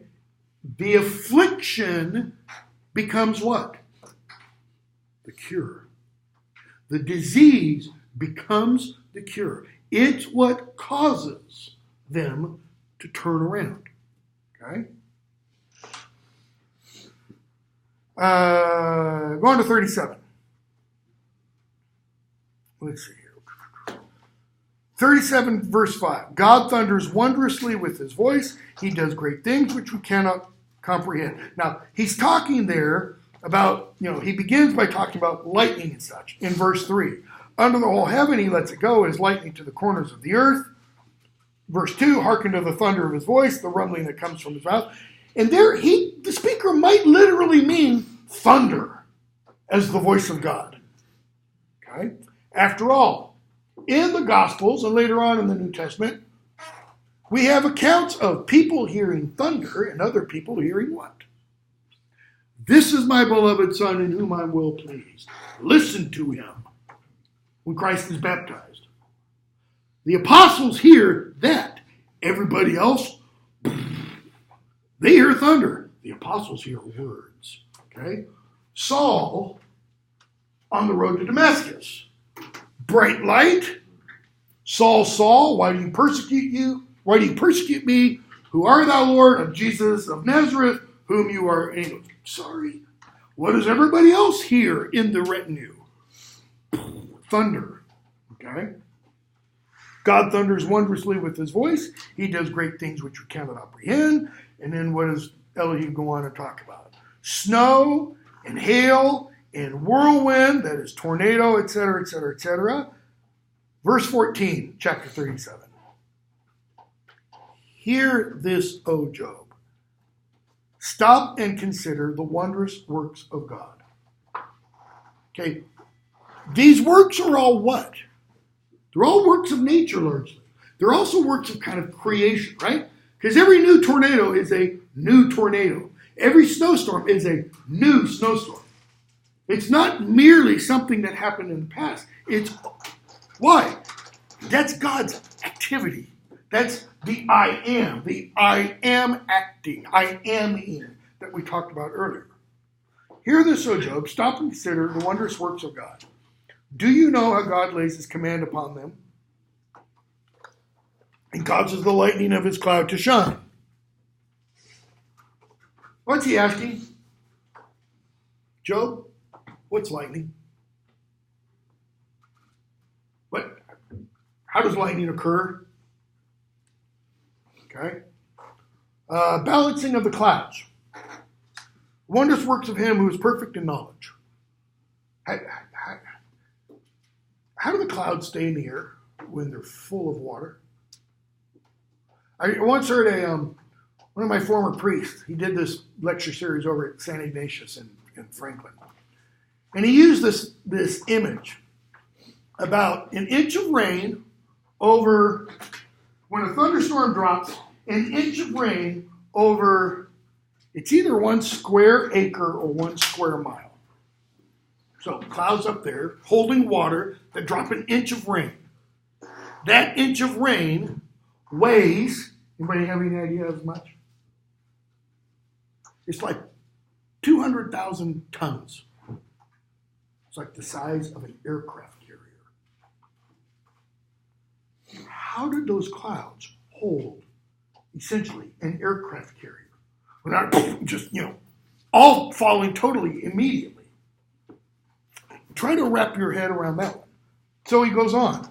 The affliction becomes what? The cure. The disease becomes the cure. It's what causes them to turn around. Okay? Going to 37. Let's see here. 37 verse 5. God thunders wondrously with his voice. He does great things which we cannot comprehend. Now, he's talking there about, he begins by talking about lightning and such in verse 3. Under the whole heaven he lets it go as lightning to the corners of the earth. Verse 2, hearken to the thunder of his voice, the rumbling that comes from his mouth. And there, the speaker might literally mean thunder as the voice of God. Okay? After all, in the Gospels and later on in the New Testament, we have accounts of people hearing thunder and other people hearing what? This is my beloved Son in whom I'm well pleased. Listen to him when Christ is baptized. The apostles hear that. Everybody else, they hear thunder. The apostles hear words. Okay? Saul on the road to Damascus. Bright light. Saul, Saul, why do you persecute you? Why do you persecute me? Who art thou, Lord? Of Jesus of Nazareth, whom you are. And he goes, sorry. What does everybody else hear in the retinue? Thunder. Okay? God thunders wondrously with his voice. He does great things which we cannot apprehend. And then what does Elihu go on to talk about? Snow and hail and whirlwind, that is tornado, etc., etc., etc. Verse 14, chapter 37. Hear this, O Job. Stop and consider the wondrous works of God. Okay, these works are all what? They're all works of nature, largely. They're also works of kind of creation, right? Because every new tornado is a new tornado. Every snowstorm is a new snowstorm. It's not merely something that happened in the past. It's why? That's God's activity. That's the I am acting, I am in, that we talked about earlier. Hear this, O Job, stop and consider the wondrous works of God. Do you know how God lays his command upon them and causes the lightning of his cloud to shine? What's he asking? Job, what's lightning? How does lightning occur? Okay. Balancing of the clouds. Wondrous works of him who is perfect in knowledge. How do the clouds stay in the air when they're full of water? I once heard one of my former priests, he did this lecture series over at St. Ignatius in Franklin. And he used this image about an inch of rain over, when a thunderstorm drops, an inch of rain over, it's either 1 square acre or 1 square mile. So clouds up there holding water that drop an inch of rain. That inch of rain weighs, anybody have any idea as much? It's like 200,000 tons. It's like the size of an aircraft carrier. How did those clouds hold essentially an aircraft carrier. Without just, all falling totally immediately. Try to wrap your head around that one. So he goes on.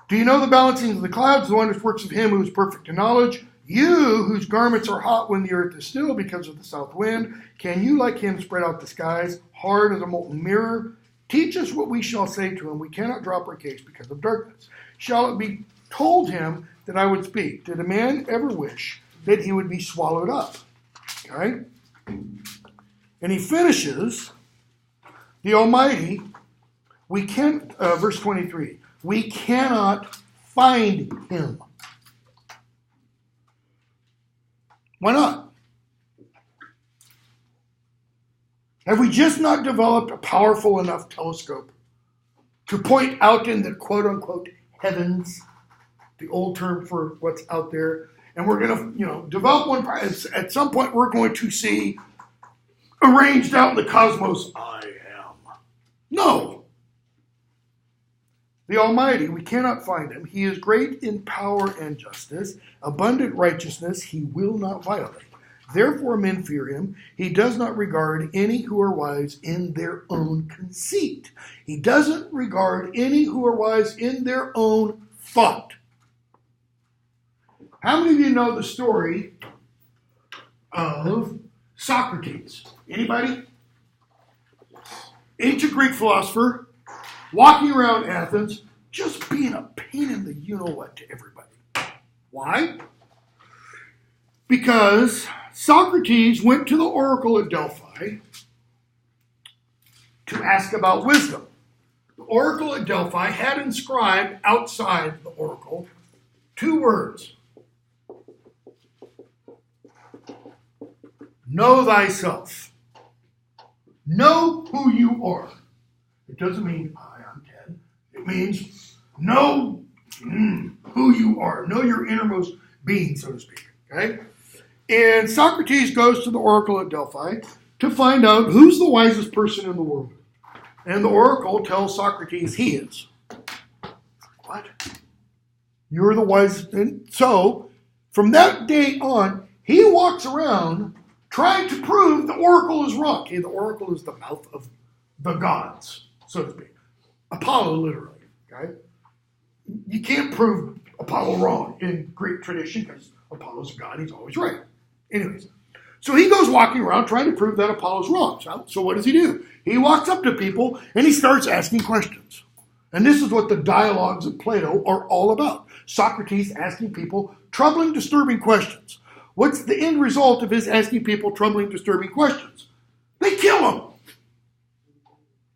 Do you know the balancing of the clouds, the wondrous works of him who is perfect in knowledge? You, whose garments are hot when the earth is still because of the south wind, can you, like him, spread out the skies, hard as a molten mirror? Teach us what we shall say to him. We cannot drop our case because of darkness. Shall it be told him that I would speak? Did a man ever wish that he would be swallowed up? Okay? And he finishes, the Almighty, we can't, verse 23, we cannot find him. Why not? Have we just not developed a powerful enough telescope to point out in the quote-unquote heavens, the old term for what's out there, and we're going to, develop one. At some point, we're going to see arranged out in the cosmos, I am. No. The Almighty, we cannot find him. He is great in power and justice. Abundant righteousness he will not violate. Therefore men fear him. He does not regard any who are wise in their own conceit. He doesn't regard any who are wise in their own thought. How many of you know the story of Socrates? Anybody? Ancient Greek philosopher, walking around Athens, just being a pain in the you-know-what to everybody. Why? Because Socrates went to the oracle at Delphi to ask about wisdom. The oracle at Delphi had inscribed outside the oracle 2 words. Know thyself. Know who you are. It doesn't mean, hi, I'm Ted. It means know who you are. Know your innermost being, so to speak. Okay? And Socrates goes to the oracle at Delphi to find out who's the wisest person in the world. And the oracle tells Socrates he is. What? You're the wisest. And so, from that day on, he walks around trying to prove the oracle is wrong. Okay, the oracle is the mouth of the gods, so to speak. Apollo, literally. Okay? You can't prove Apollo wrong in Greek tradition because Apollo's a god, he's always right. Anyways, so he goes walking around trying to prove that Apollo's wrong. So what does he do? He walks up to people and he starts asking questions. And this is what the dialogues of Plato are all about. Socrates asking people troubling, disturbing questions. What's the end result of his asking people troubling, disturbing questions? They kill him.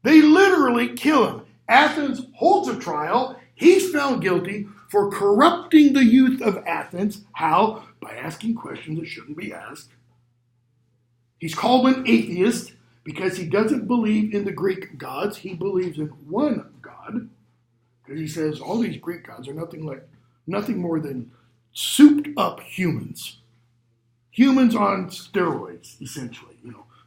They literally kill him. Athens holds a trial. He's found guilty for corrupting the youth of Athens. How? By asking questions that shouldn't be asked. He's called an atheist because he doesn't believe in the Greek gods. He believes in one God. Because he says all these Greek gods are nothing more than souped up humans. Humans on steroids, essentially.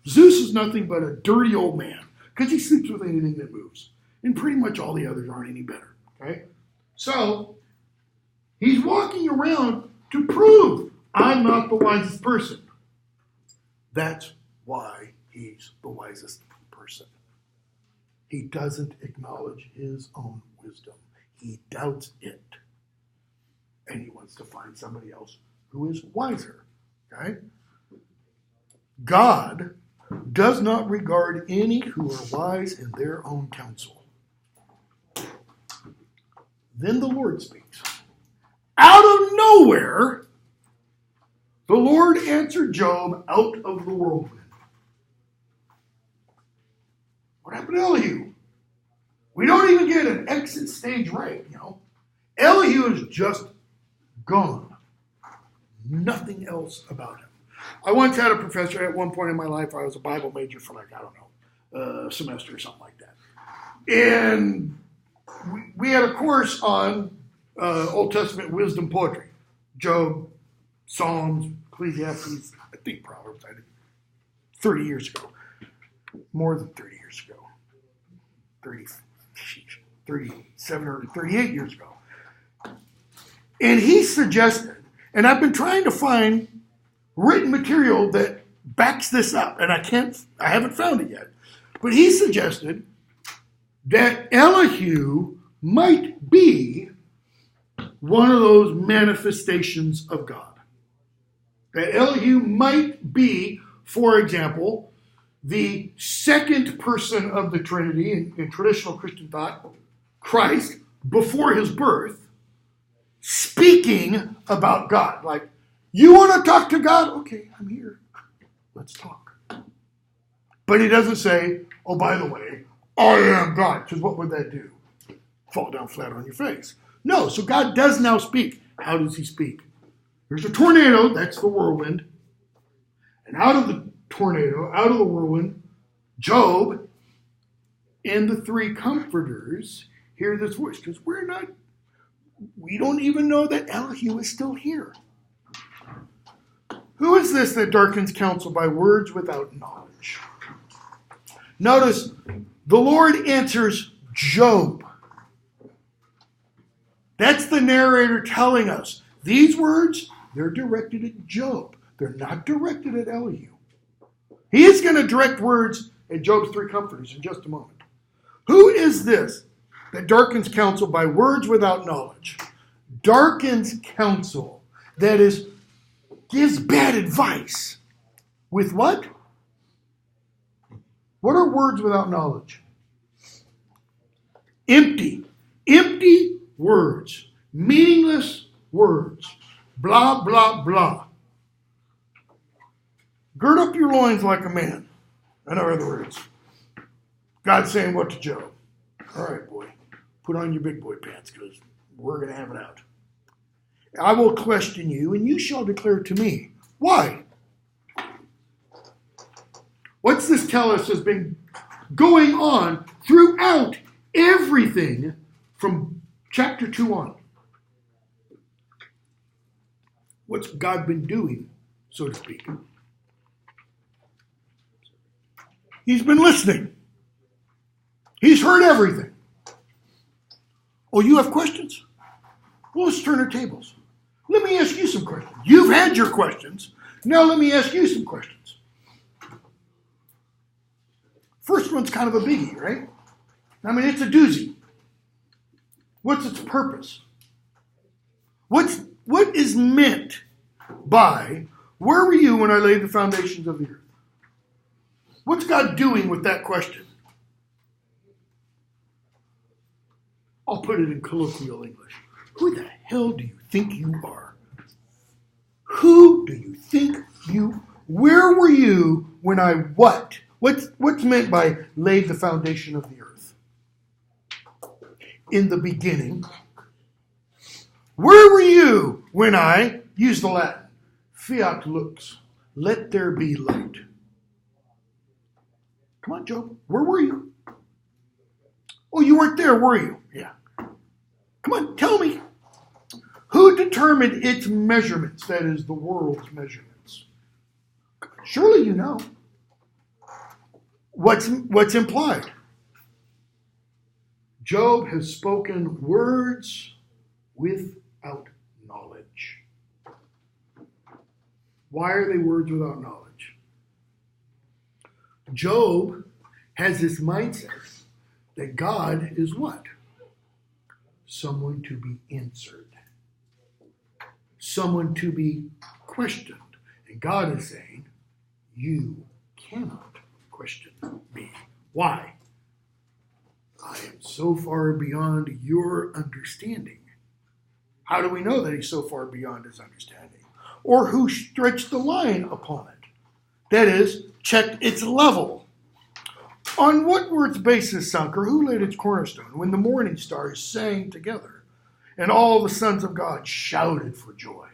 Zeus is nothing but a dirty old man because he sleeps with anything that moves. And pretty much all the others aren't any better. Okay? So, he's walking around to prove I'm not the wisest person. That's why he's the wisest person. He doesn't acknowledge his own wisdom. He doubts it. And he wants to find somebody else who is wiser. Okay? God does not regard any who are wise in their own counsel. Then the Lord speaks. Out of nowhere, the Lord answered Job out of the whirlwind. What happened to Elihu? We don't even get an exit stage right, Elihu is just gone. Nothing else about him. I once had a professor at one point in my life. I was a Bible major for a semester or something like that. And we had a course on Old Testament wisdom poetry. Job, Psalms, Ecclesiastes, I think Proverbs. I did 30 years ago. More than 30 years ago. 37 or 38 years ago. And he suggested, and I've been trying to find written material that backs this up, and I haven't found it yet. But he suggested that Elihu might be one of those manifestations of God. That Elihu might be, for example, the second person of the Trinity in traditional Christian thought, Christ, before his birth, speaking about God. Like, you want to talk to God? Okay, I'm here. Let's talk. But he doesn't say, oh, by the way, I am God. Because what would that do? Fall down flat on your face. No, so God does now speak. How does he speak? There's a tornado, that's the whirlwind. And out of the tornado, out of the whirlwind, Job and the three comforters hear this voice. Because we don't even know that Elihu is still here. Who is this that darkens counsel by words without knowledge? Notice, the Lord answers Job. That's the narrator telling us. These words, they're directed at Job. They're not directed at Elihu. He is going to direct words at Job's three comforters in just a moment. Who is this that darkens counsel by words without knowledge? Darkens counsel, that is, gives bad advice. With what? What are words without knowledge? Empty words, meaningless words, blah, blah, blah. Gird up your loins like a man. In other words, God's saying what to Job? All right, boy, put on your big boy pants because we're going to have it out. I will question you, and you shall declare to me. Why? What's this tell us has been going on throughout everything from chapter 2 on? What's God been doing, so to speak? He's been listening. He's heard everything. Oh, you have questions? Well, let's turn our tables. Let me ask you some questions. You've had your questions. Now let me ask you some questions. First one's kind of a biggie, right? I mean, it's a doozy. What's its purpose? What is meant by, where were you when I laid the foundations of the earth? What's God doing with that question? I'll put it in colloquial English. Who the hell do you think you are? Who do you think where were you when I what? What's meant by laid the foundation of the earth? In the beginning. Where were you when I, use the Latin, fiat lux, let there be light? Come on, Job, where were you? Oh, you weren't there, were you? Yeah. Come on, tell me. Who determined its measurements, that is, the world's measurements? Surely you know. What's implied? Job has spoken words without knowledge. Why are they words without knowledge? Job has this mindset that God is what? Someone to be answered. Someone to be questioned. And God is saying, you cannot question me. Why? I am so far beyond your understanding. How do we know that he's so far beyond his understanding? Or who stretched the line upon it? That is, checked its level. On what word's basis sunk, or who laid its cornerstone, when the morning stars sang together, and all the sons of God shouted for joy?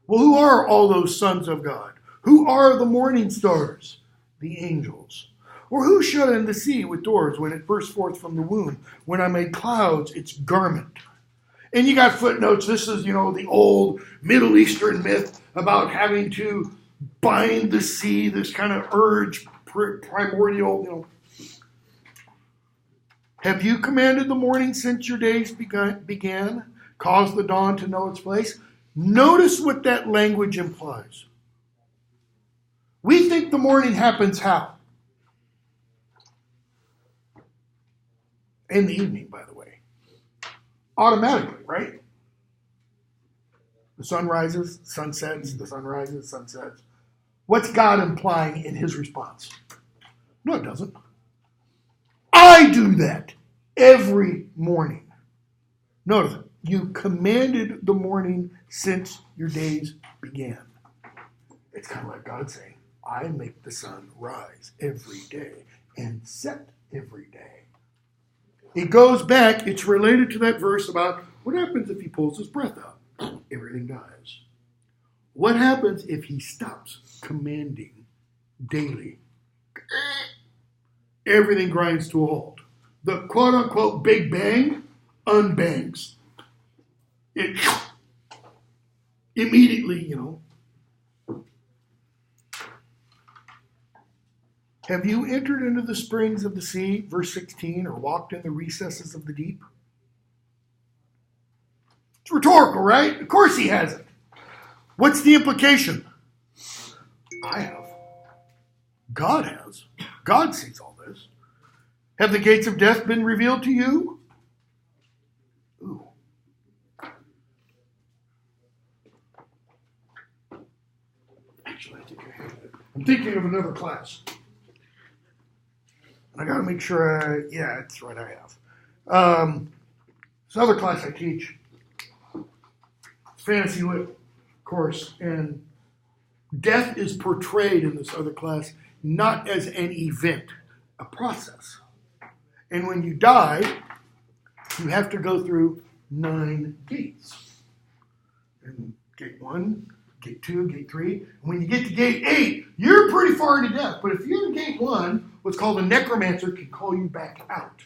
Well, who are all those sons of God? Who are the morning stars? The angels. Or who shut in the sea with doors when it burst forth from the womb, when I made clouds its garment? And you got footnotes. This is, the old Middle Eastern myth about having to bind the sea, this kind of urge, primordial, Have you commanded the morning since your days began? cause the dawn to know its place. Notice what that language implies. We think the morning happens how? In the evening, by the way. Automatically, right? The sun rises, sun sets, the sun rises, sun sets. What's God implying in his response? No, it doesn't. I do that every morning. Notice, you commanded the morning since your days began. It's kind of like God saying, I make the sun rise every day and set every day. It goes back, it's related to that verse about what happens if he pulls his breath out? Everything dies. What happens if he stops commanding daily? Everything grinds to a halt. The quote-unquote Big Bang unbangs. It immediately, Have you entered into the springs of the sea, verse 16, or walked in the recesses of the deep? It's rhetorical, right? Of course he hasn't. What's the implication? I have. God has. God sees all this. Have the gates of death been revealed to you? Ooh. Actually, I think I have it. I'm thinking of another class. I got to make sure, that's right, I have. This other class I teach, Fantasy Lit course, and death is portrayed in this other class not as an event, a process. And when you die, you have to go through 9 gates. And gate 1, gate 2, gate 3. And when you get to gate 8, you're pretty far into death. But if you're in gate 1, what's called a necromancer can call you back out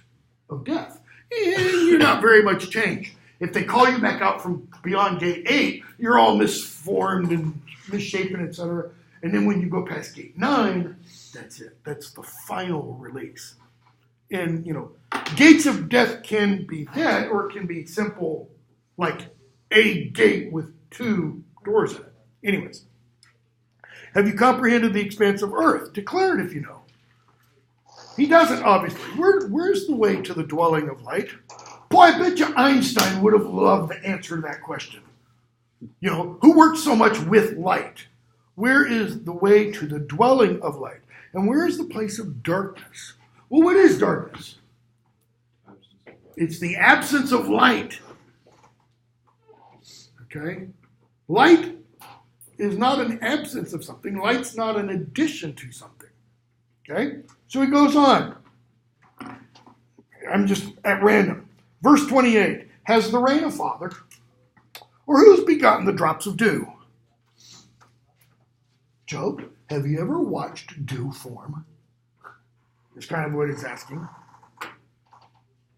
of death. And you're not very much changed. If they call you back out from beyond gate 8, you're all misformed and misshapen, etc. And then when you go past gate 9, that's it. That's the final release. And, gates of death can be that, or it can be simple, like a gate with 2 doors in it. Anyways, have you comprehended the expanse of earth? Declare it if you know. He doesn't, obviously. Where's the way to the dwelling of light? Boy, I bet you Einstein would have loved the answer to that question. Who works so much with light? Where is the way to the dwelling of light? And where is the place of darkness? Well, what is darkness? It's the absence of light. Okay? Light is not an absence of something. Light's not an addition to something. Okay? So he goes on. I'm just at random. Verse 28. Has the rain a father? Or who's begotten the drops of dew? Job, have you ever watched dew form? That's kind of what he's asking.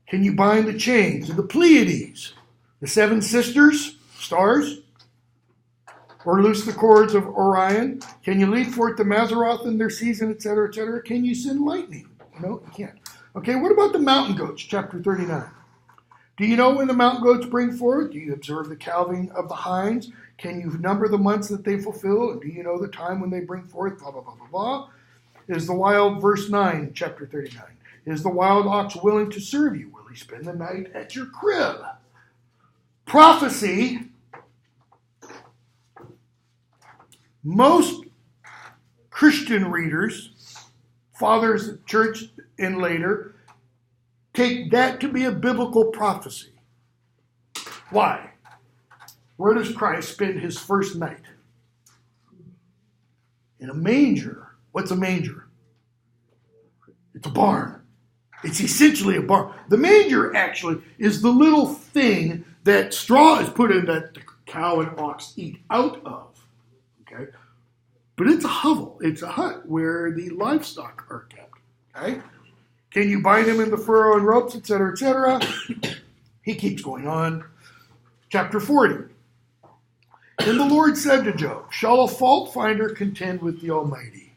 Can you bind the chains of the Pleiades, the 7 sisters, stars? Or loose the cords of Orion? Can you lead forth the Mazzaroth in their season, etc., etc.? Can you send lightning? No, you can't. Okay, what about the mountain goats, chapter 39? Do you know when the mountain goats bring forth? Do you observe the calving of the hinds? Can you number the months that they fulfill? And do you know the time when they bring forth? Blah, blah, blah, blah, blah. Is the wild, verse 9, chapter 39. Is the wild ox willing to serve you? Will he spend the night at your crib? Prophecy. Most Christian readers, fathers of church and later, take that to be a biblical prophecy. Why? Where does Christ spend his first night? In a manger. What's a manger? It's a barn. It's essentially a barn. The manger actually is the little thing that straw is put in that the cow and ox eat out of. Okay? But it's a hovel. It's a hut where the livestock are kept. Okay? Can you bind him in the furrow and ropes, etc., etc.? He keeps going on. Chapter 40. And the Lord said to Job, shall a fault finder contend with the Almighty?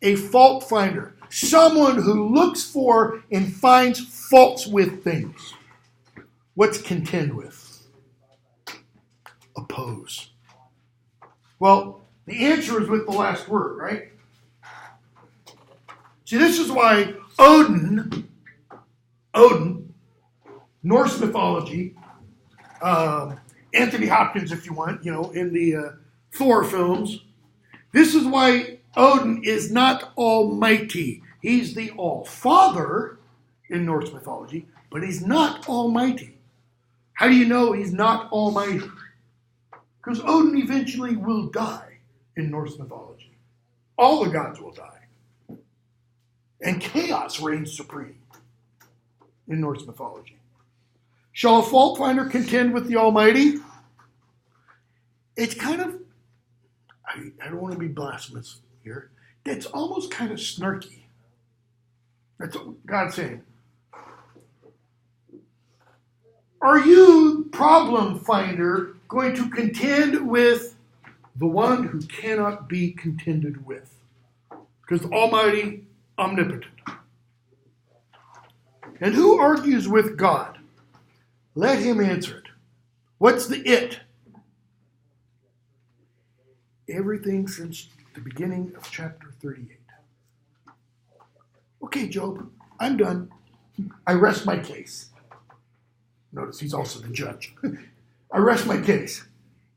A fault finder. Someone who looks for and finds faults with things. What's contend with? Oppose. Well, the answer is with the last word, right? See, this is why Odin, Norse mythology, Anthony Hopkins, if you want, in the Thor films, this is why Odin is not almighty. He's the all-father in Norse mythology, but he's not almighty. How do you know he's not almighty? Because Odin eventually will die in Norse mythology. All the gods will die. And chaos reigns supreme in Norse mythology. Shall a fault finder contend with the Almighty? It's kind of, I don't want to be blasphemous here, it's almost kind of snarky. That's what God's saying. Are you, problem finder, going to contend with the one who cannot be contended with? Because the Almighty, omnipotent. And who argues with God? Let him answer it. What's the it? Everything since the beginning of chapter 38. Okay, Job, I'm done. I rest my case. Notice he's also the judge. I rest my case.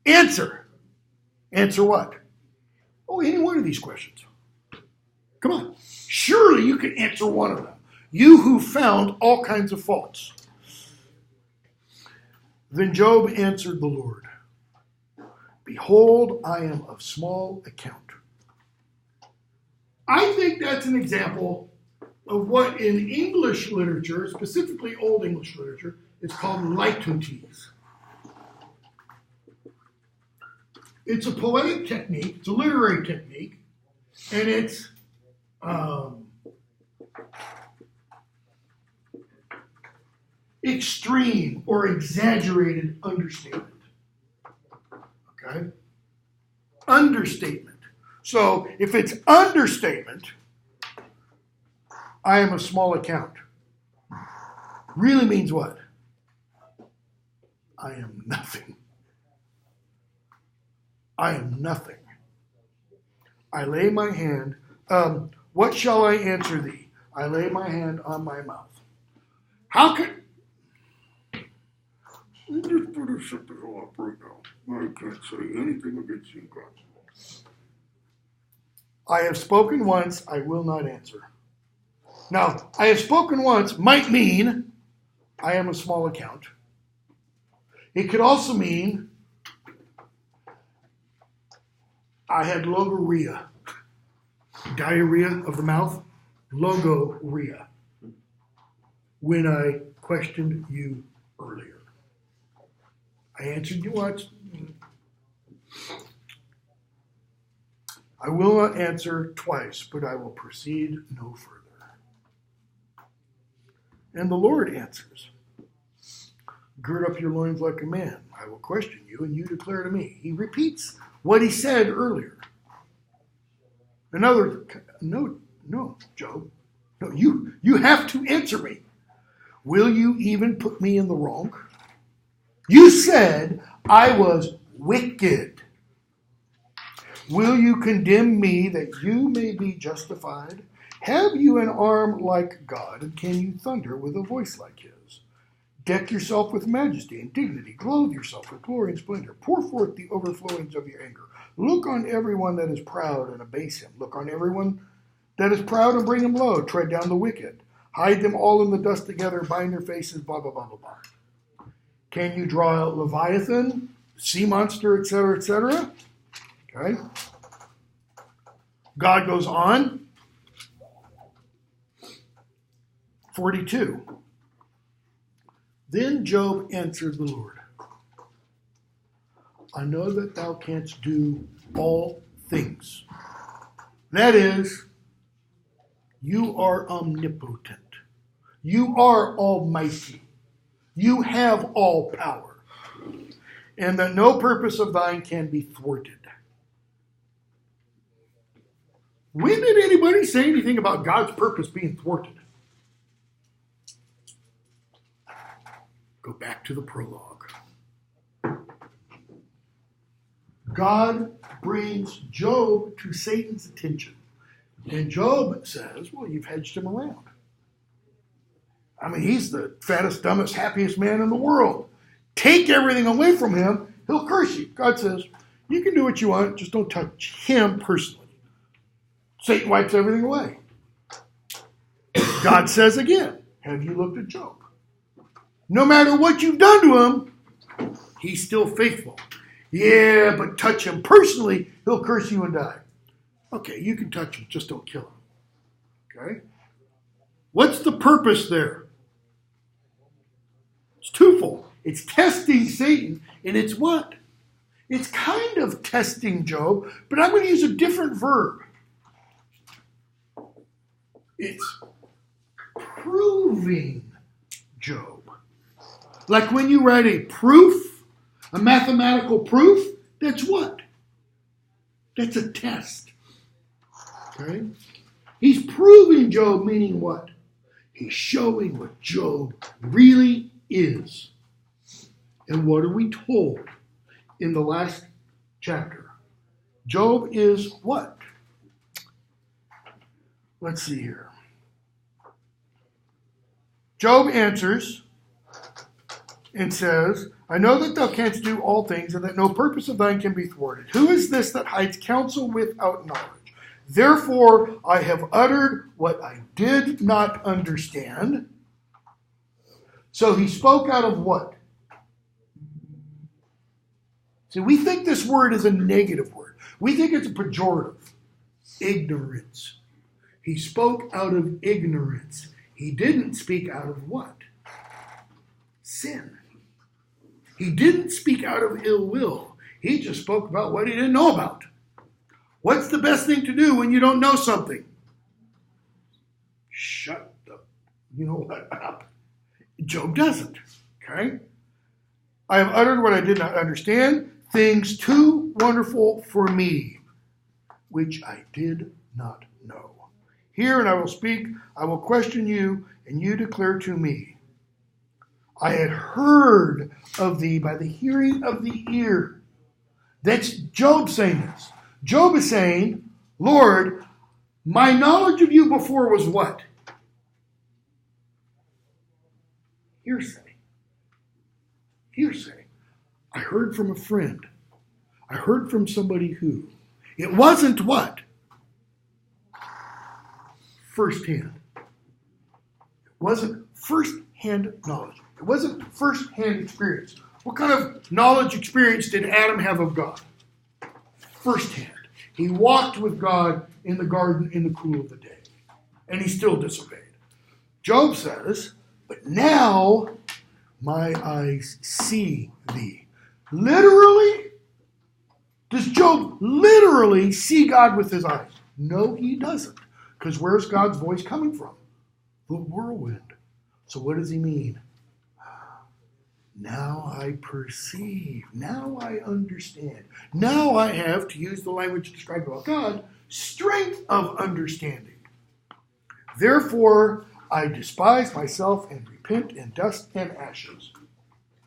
Answer. Answer what? Oh, any one of these questions. Come on. Surely you can answer one of them. You who found all kinds of faults. Then Job answered the Lord, behold, I am of small account. I think that's an example of what in English literature, specifically Old English literature, is called litotes. It's a poetic technique, it's a literary technique, and it's extreme or exaggerated understatement. Okay? Understatement. So if it's understatement, I am of small account. Really means what? I am nothing. I am nothing. I lay my hand. What shall I answer thee? I lay my hand on my mouth. How could... Just put a shut this all up right now. I can't say anything against you, God. I have spoken once, I will not answer. Now, I have spoken once might mean I am of small account. It could also mean I had logorrhea, diarrhea of the mouth, logorrhea, when I questioned you earlier. I answered you once. I will not answer twice, but I will proceed no further. And the Lord answers, gird up your loins like a man. I will question you, and you declare to me. He repeats what he said earlier. No, Job. No, you have to answer me. Will you even put me in the wrong? You said I was wicked. Will you condemn me that you may be justified? Have you an arm like God, and can you thunder with a voice like his? Deck yourself with majesty and dignity. Clothe yourself with glory and splendor. Pour forth the overflowings of your anger. Look on everyone that is proud and abase him. Look on everyone that is proud and bring him low. Tread down the wicked. Hide them all in the dust together. Bind their faces, blah, blah, blah, blah, blah. Can you draw out Leviathan, sea monster, etc., etc.? Okay. God goes on. 42. Then Job answered the Lord, I know that thou canst do all things. That is, you are omnipotent. You are almighty. You have all power. And that no purpose of thine can be thwarted. When did anybody say anything about God's purpose being thwarted? Go back to the prologue. God brings Job to Satan's attention. And Job says, well, you've hedged him around. I mean, he's the fattest, dumbest, happiest man in the world. Take everything away from him, he'll curse you. God says, you can do what you want, just don't touch him personally. Satan wipes everything away. God says again, have you looked at Job? No matter what you've done to him, he's still faithful. Yeah, but touch him personally, he'll curse you and die. Okay, you can touch him, just don't kill him. Okay? What's the purpose there? It's twofold. It's testing Satan, and it's what? It's kind of testing Job, but I'm going to use a different verb. It's proving Job. Like when you write a proof, a mathematical proof, that's what? That's a test. Okay? He's proving Job, meaning what? He's showing what Job really is. And what are we told in the last chapter? Job is what? Let's see here. Job answers and says, I know that thou canst do all things, and that no purpose of thine can be thwarted. Who is this that hides counsel without knowledge? Therefore I have uttered what I did not understand. So he spoke out of what? See, we think this word is a negative word. We think it's a pejorative. Ignorance. He spoke out of ignorance. He didn't speak out of what? Sin. He didn't speak out of ill will. He just spoke about what he didn't know about. What's the best thing to do when you don't know something? Shut the, you know what, up. Job doesn't. Okay? I have uttered what I did not understand, things too wonderful for me, which I did not know. Hear and I will speak, I will question you, and you declare to me. I had heard of thee by the hearing of the ear. That's Job saying this. Job is saying, Lord, my knowledge of you before was what? Hearsay. Hearsay. I heard from a friend. I heard from somebody who. It wasn't what? Firsthand. It wasn't first-hand knowledge. It wasn't first-hand experience. What kind of knowledge experience did Adam have of God? Firsthand. He walked with God in the garden in the cool of the day. And he still disobeyed. Job says, but now my eyes see thee. Literally? Does Job literally see God with his eyes? No, he doesn't. Because where's God's voice coming from? The whirlwind. So what does he mean? Now I perceive. Now I understand. Now I have, to use the language described about God, strength of understanding. Therefore, I despise myself and repent in dust and ashes.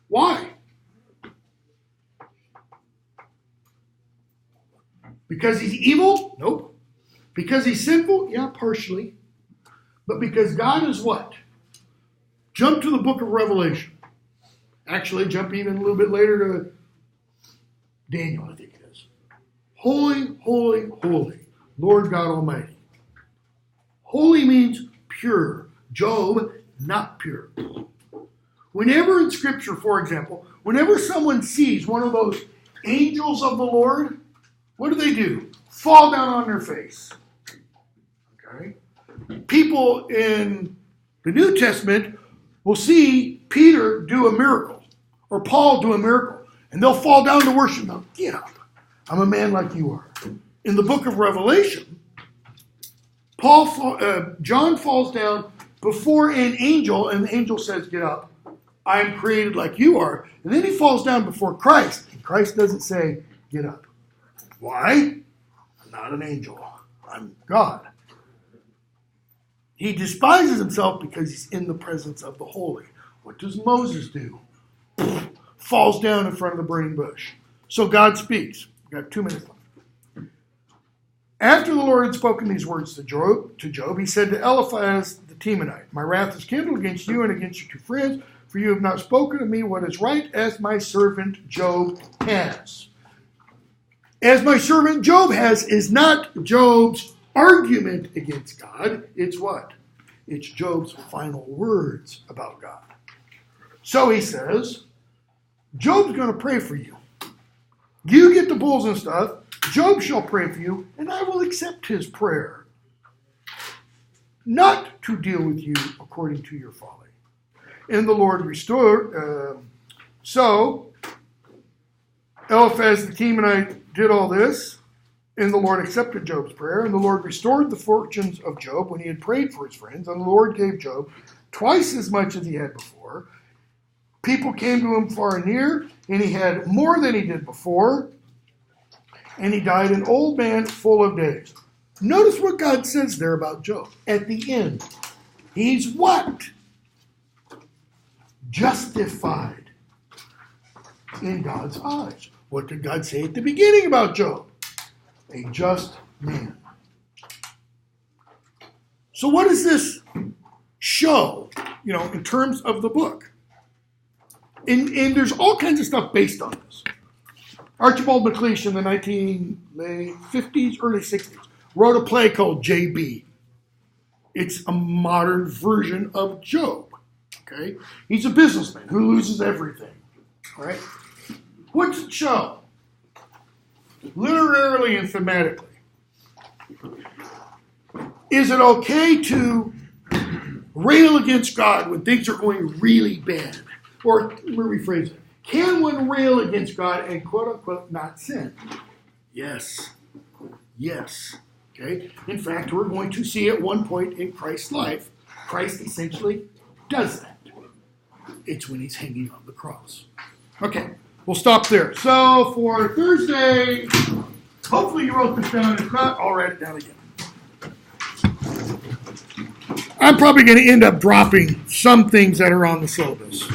Why? Because he's evil? Nope. Because he's sinful? Yeah, partially. But because God is what? Jump to the book of Revelation. Actually, jump even a little bit later to Daniel, I think it is. Holy, holy, holy, Lord God Almighty. Holy means pure. Job, not pure. Whenever in Scripture, for example, whenever someone sees one of those angels of the Lord, what do? Fall down on their face. Okay? People in the New Testament will see Peter do a miracle or Paul do a miracle, and they'll fall down to worship them. Get up. I'm a man like you are. In the book of Revelation, John falls down before an angel, and the angel says, get up. I am created like you are. And then he falls down before Christ, and Christ doesn't say, get up. Why? I'm not an angel. I'm God. He despises himself because he's in the presence of the holy. What does Moses do? falls down in front of the burning bush. So God speaks. We've got 2 minutes left. After the Lord had spoken these words to Job, he said to Eliphaz the Temanite, my wrath is kindled against you and against your 2 friends, for you have not spoken to me what is right, as my servant Job has. As my servant Job has is not Job's argument against God. It's what? It's Job's final words about God. So he says, Job's going to pray for you. You get the bulls and stuff. Job shall pray for you, and I will accept his prayer. Not to deal with you according to your folly. And the Lord restored. So Eliphaz the Temanite did all this, and the Lord accepted Job's prayer, and the Lord restored the fortunes of Job when he had prayed for his friends, and the Lord gave Job twice as much as he had before. People came to him far and near, and he had more than he did before, and he died an old man full of days. Notice what God says there about Job. At the end, he's what? Justified in God's eyes. What did God say at the beginning about Job? A just man. So what does this show, in terms of the book? And there's all kinds of stuff based on this. Archibald MacLeish in the late 50s, early 60s, wrote a play called J.B. It's a modern version of Job. Okay? He's a businessman who loses everything. All right? What's it show? Literarily and thematically. Is it okay to rail against God when things are going really bad? Or, let me rephrase it. Can one rail against God and quote-unquote not sin? Yes. Yes. Okay? In fact, we're going to see at one point in Christ's life, Christ essentially does that. It's when he's hanging on the cross. Okay, we'll stop there. So for Thursday, hopefully you wrote this down. If not, I'll write it down again. I'm probably going to end up dropping some things that are on the syllabus.